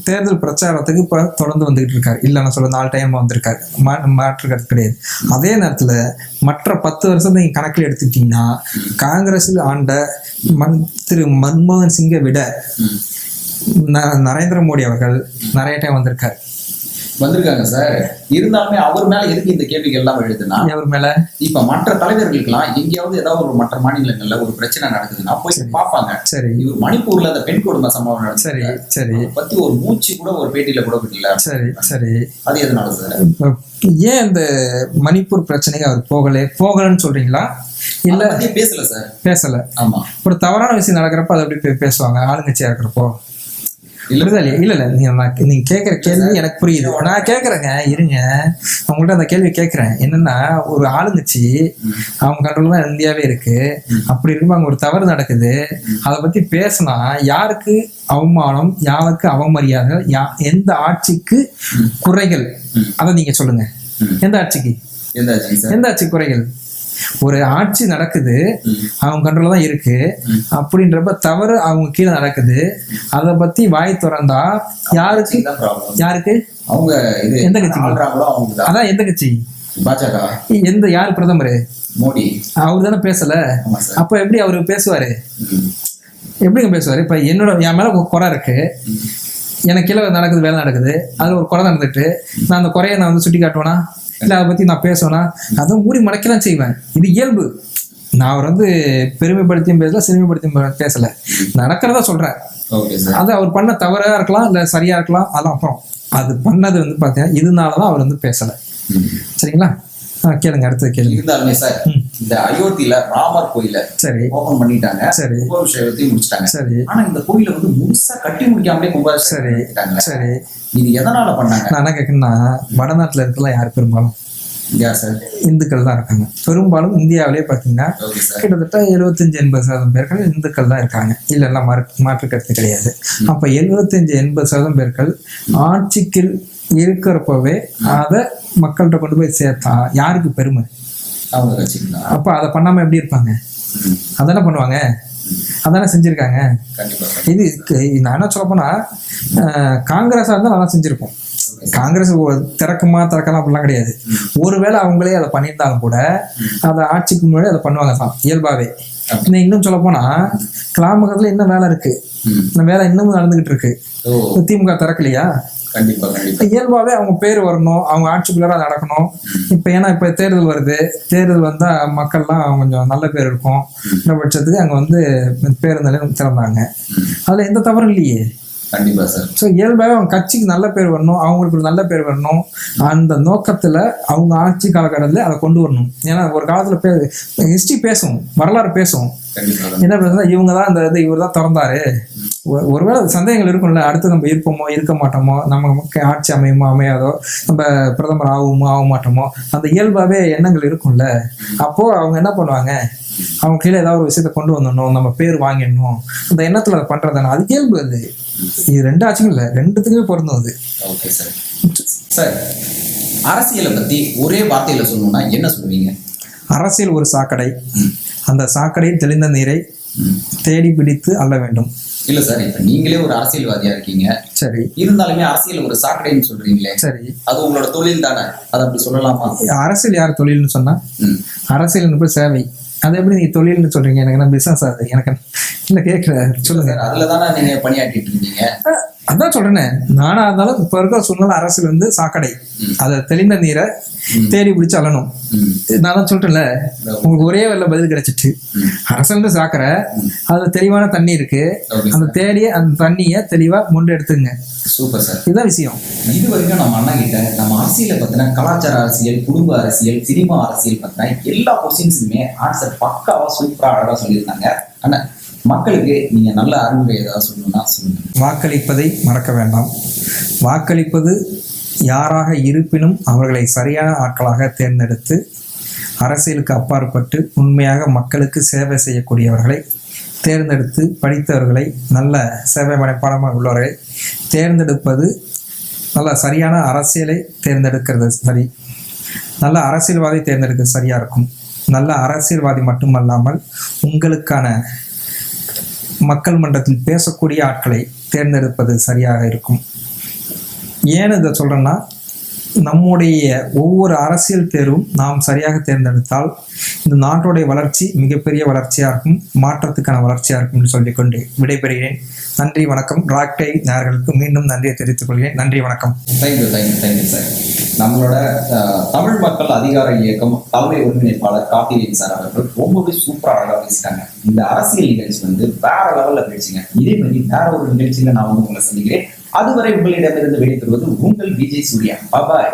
தேர்தல் பிரச்சாரத்துக்கு இப்ப தொடர்ந்து வந்துகிட்டு இருக்காரு, இல்லைன்னா சொல்ல 4 டைம் வந்திருக்காரு, மாற்று கருத்து கிடையாது. அதே நேரத்துல மற்ற 10 வருஷத்தை நீங்க கணக்கில் எடுத்துக்கிட்டீங்கன்னா காங்கிரஸில் ஆண்ட திரு மன்மோகன் சிங்கை விட நரேந்திர மோடி அவர்கள் நிறைய டைம் வந்திருக்காங்க சார். இருந்தாலுமே அவர் மேல எதுக்கு இந்த கேள்விகள் எல்லாம் எழுதுனா, அவர் மேல இப்ப மற்ற தலைவர்களுக்கெல்லாம் எங்கேயாவது ஏதாவது ஒரு மற்ற மாநிலங்கள்ல ஒரு பிரச்சனை நடக்குதுன்னா போய் பார்ப்பாங்க. சரி, இவர் மணிப்பூர்ல அந்த பெண் கொடுமை சம்பவம் நடந்தது. சரி சரி, பத்தி ஒரு மூச்சு கூட ஒரு பேட்டியில கூட விடல. சரி சரி, அது எதனால சார்? ஏன் அந்த மணிப்பூர் பிரச்சனைக்கு அவர் போகலன்னு சொல்றீங்களா? இல்ல பேசல சார், பேசல. ஆமா, ஒரு தவறான விஷயம் நடக்கிறப்ப அதை அப்படி பேசுவாங்க ஆளுங்கட்சியா இருக்கிறப்போ. இல்ல நீங்க கேக்குற கேள்வி எனக்கு புரியுது. நான் கேக்குறேங்க, இருங்க, அவங்கள்ட்ட அந்த கேள்வி கேட்கிறேன். என்னன்னா, ஒரு ஆளுங்கட்சி அவங்க கண்ட்ரோல் தான் இந்தியாவே இருக்கு. அப்படி இருக்கும்போது அங்க ஒரு தவறு நடக்குது, அதை பத்தி பேசினா யாருக்கு அவமானம், யாருக்கு அவமரியாதை, எந்த ஆட்சிக்கு குறைகள், அதை நீங்க சொல்லுங்க. எந்த ஆட்சிக்கு குறைகள்? ஒரு ஆட்சி நடக்குது, அவங்க கண்ட்ரோல தான் இருக்கு. அப்படின்றப்ப தவறு அவங்க கீழே நடக்குது, அதை பத்தி வாய் திறந்தா யாருக்கு அவங்க எந்த கட்சி? அதான் எந்த கட்சி? யாரு பிரதமர்? மோடி. அவரு தானே பேசல. அப்ப எப்படி அவரு பேசுவாரு? எப்படிங்க பேசுவாரு? இப்ப என் மேல குறை இருக்கு, எனக்கு கீழே நடக்குது, வேலை நடக்குது, அதுல ஒரு குறை நடந்துட்டு நான் அந்த குறையை நான் சுட்டி காட்டுவேனா? இல்ல அதை பத்தி நான் பேசுவேனா? அதுவும் மூடி மடக்கதான் செய்வேன். இது இயல்பு. நான் அவர் பெருமைப்படுத்தியும் பேசல, சிறுமைப்படுத்தியும் பேசல, நடக்கிறதா சொல்றேன். அது அவர் பண்ண தவறா இருக்கலாம், இல்ல சரியா இருக்கலாம், அதெல்லாம் அப்புறம். அது பண்ணது பாத்தீங்கன்னா இதனாலதான் அவர் பேசல. சரிங்களா? கேளுங்க, அடுத்தது கேளுங்க. இருந்தாலுமே சார், இந்த அயோத்தியில ராமர் கோயில சரி ஓபன் பண்ணிட்டாங்க, சரி கும்பாபிஷேகத்தையும் முடிச்சிட்டாங்க. சரி, ஆனா இந்த கோயில முழுசா கட்டி முடிக்காமலே கும்பாபிஷேகம். சரி, இது எதனால பண்ணாங்க? நான் என்ன கேட்கணும்னா, வடநாட்டுல இருக்கலாம் யாரு பெரும்பாலும் இந்துக்கள் தான் இருக்காங்க. பெரும்பாலும் இந்தியாவிலே பாத்தீங்கன்னா கிட்டத்தட்ட 75-80% பேர்கள் இந்துக்கள் தான் இருக்காங்க. இல்ல மாற்று கருத்து கிடையாது. அப்ப 75-80% பேர்கள் ஆட்சிக்கு இருக்கிறப்பவே அதை மக்கள்கிட்ட கொண்டு போய் சேர்த்தா யாருக்கு பெருமை? அப்ப அதை பண்ணாம எப்படி இருப்பாங்க? அதானே பண்ணுவாங்க, அதானே செஞ்சிருக்காங்க. இது நான் என்ன சொல்ல போனா, காங்கிரஸா இருந்தா நல்லா செஞ்சிருப்போம். காங்கிரஸ் திறக்கலாம் அப்படிலாம் கிடையாது. ஒருவேளை அவங்களே அதை பண்ணியிருந்தாலும் கூட அதை ஆட்சிக்கு முன்னாடி அதை பண்ணுவாங்க தான் இயல்பாவே. இன்னும் சொல்ல போனா கிளாமகத்துல இன்னும் வேலை இருக்கு, இந்த வேலை இன்னமும் நடந்துகிட்டு இருக்கு. திமுக திறக்கலையா? இயல்பாவே அவங்க பேர் வரணும், அவங்க ஆட்சிக்குள்ளார நடக்கணும். ஏன்னா இப்ப தேர்தல் வருது, தேர்தல் வந்தா மக்கள்லாம் கொஞ்சம் நல்ல பேர் இருக்கும். இந்த பட்சத்துக்கு அங்க பேருந்து திறந்தாங்க, அதுல எந்த தவறும் இல்லையே. கண்டிப்பா சார். ஸோ இயல்பாகவே அவங்க கட்சிக்கு நல்ல பேர் வரணும், அவங்களுக்கு ஒரு நல்ல பேர் வரணும், அந்த நோக்கத்துல அவங்க ஆட்சி காலகட்டத்தில் அதை கொண்டு வரணும். ஏன்னா ஒரு காலத்துல ஹிஸ்டரி பேசும், வரலாறு பேசும். என்ன பேசுனா இவங்க தான் இந்த இவர் தான் திறந்தாரு. ஒருவேளை சந்தேகங்கள் இருக்கும்ல, அடுத்து நம்ம இருப்போமோ இருக்க மாட்டோமோ, நம்ம ஆட்சி அமையுமோ அமையாதோ, நம்ம பிரதமர் ஆகுமோ ஆக மாட்டோமோ, அந்த இயல்பாவே எண்ணங்கள் இருக்கும்ல. அப்போ அவங்க என்ன பண்ணுவாங்க, அவங்க கீழே ஏதாவது ஒரு விஷயத்த கொண்டு வந்துடணும், நம்ம பேர் வாங்கிடணும், அந்த எண்ணத்துல அதை பண்றதானே, அது இயல்பு. அது இது 2 ஆட்சியும் இல்லை, 2த்துக்குமே பொருந்தும் அது. Okay sir. சார், அரசியலை பத்தி ஒரே வார்த்தையில சொல்லணும்னா என்ன சொல்லுவீங்க? அரசியல் ஒரு சாக்கடை, அந்த சாக்கடையில் தெளிந்த நீரை தேடி பிடித்து அள்ள வேண்டும். இல்ல சார், இப்ப நீங்களே ஒரு அரசியல்வாதியா இருக்கீங்க. சரி, இருந்தாலுமே அரசியல் ஒரு சாக்கடைன்னு சொல்றீங்களே. சரி, அது உங்களோட தொழில் தானே, அதை அப்படி சொல்லலாமா? அரசியல் யார் தொழில்னு சொன்னா, அரசியல் சேவை. அது எப்படி நீங்க தொழில்னு சொல்றீங்க? எனக்கு என்ன பிசினஸ் அது? எனக்கு இல்ல கேட்கல, சொல்லுங்க. அதுலதானே நீங்க பணியாற்றிட்டு இருக்கீங்க. அதான் சொல்றேனே, நானா இருந்தாலும் இப்ப இருக்கிற சூழ்நிலை அரசியல் வந்து சாக்கடை, அதை தெளிந்த நீரை தேடி பிடிச்சு அள்ளணும். நான் தான் சொல்றேன்ல, உங்களுக்கு ஒரே வெள்ள பதில் கிடைச்சிட்டு. அரசு சாக்கடை, அதுல தெளிவான தண்ணி இருக்கு, அந்த தேடிய அந்த தண்ணிய தெளிவா முண்டு எடுத்துங்க. சூப்பர் சார், இதுதான் விஷயம். இது வரைக்கும் நம்ம அண்ணா கிட்ட நம்ம அரசியலை பத்தின கலாச்சார அரசியல், குடும்ப அரசியல், சினிமா அரசியல் பத்தின எல்லா கொஸ்டின்ஸுமே ஆன்சர் பக்காவா சூப்பரா அழகா சொல்லியிருந்தாங்க. ஆனா மக்களுக்கு நீங்க நல்ல அறிவுரை ஏதாவது சொல்லணும்னா சொல்லுங்க. வாக்களிப்பதை மறக்க வேண்டாம். வாக்களிப்பது யாராக இருப்பினும் அவர்களை சரியான ஆட்களாக தேர்ந்தெடுத்து அரசியலுக்கு அப்பாற்பட்டு உண்மையாக மக்களுக்கு சேவை செய்யக்கூடியவர்களை தேர்ந்தெடுத்து, படித்தவர்களை, நல்ல சேவை மனப்பாடமாக உள்ளவர்களை தேர்ந்தெடுப்பது, நல்ல சரியான அரசியலை தேர்ந்தெடுக்கிறது சரி. நல்ல அரசியல்வாதி தேர்ந்தெடுக்கிறது சரியா இருக்கும். நல்ல அரசியல்வாதி மட்டுமல்லாமல் உங்களுக்கான மக்கள் மன்றத்தில் பேசக்கூடிய ஆட்களை தேர்ந்தெடுப்பது சரியாக இருக்கும். ஏன் இதை சொல்றேன்னா, நம்முடைய ஒவ்வொரு அரசியல் தேர்வும் நாம் சரியாக தேர்ந்தெடுத்தால் இந்த நாட்டுடைய வளர்ச்சி மிகப்பெரிய வளர்ச்சியாக இருக்கும், மாற்றத்துக்கான வளர்ச்சியாக இருக்கும்னு சொல்லிக்கொண்டு விடைபெறுகிறேன். நன்றி, வணக்கம். ராக் டைவி நேயர்களுக்கு மீண்டும் நன்றியை தெரிவித்துக் கொள்கிறேன். நன்றி, வணக்கம். Thank you sir. நம்மளோட தமிழ் மக்கள் அதிகார இயக்கம் தலைமை ஒருங்கிணைப்பாளர் கார்த்திகேயன் சார் அவர்கள் ரொம்பவே சூப்பராக அழகாக பேசிட்டாங்க. இந்த அரசியல் நிகழ்ச்சி வந்து வேற லெவல்ல பேசிங்க. இதே மாதிரி வேற ஒரு நிகழ்ச்சியில நான் வந்து உங்களை சந்திக்கிறேன். அதுவரை உங்களிடமிருந்து விடைபெறுவது உங்கள் விஜய் சூர்யா. பாய்.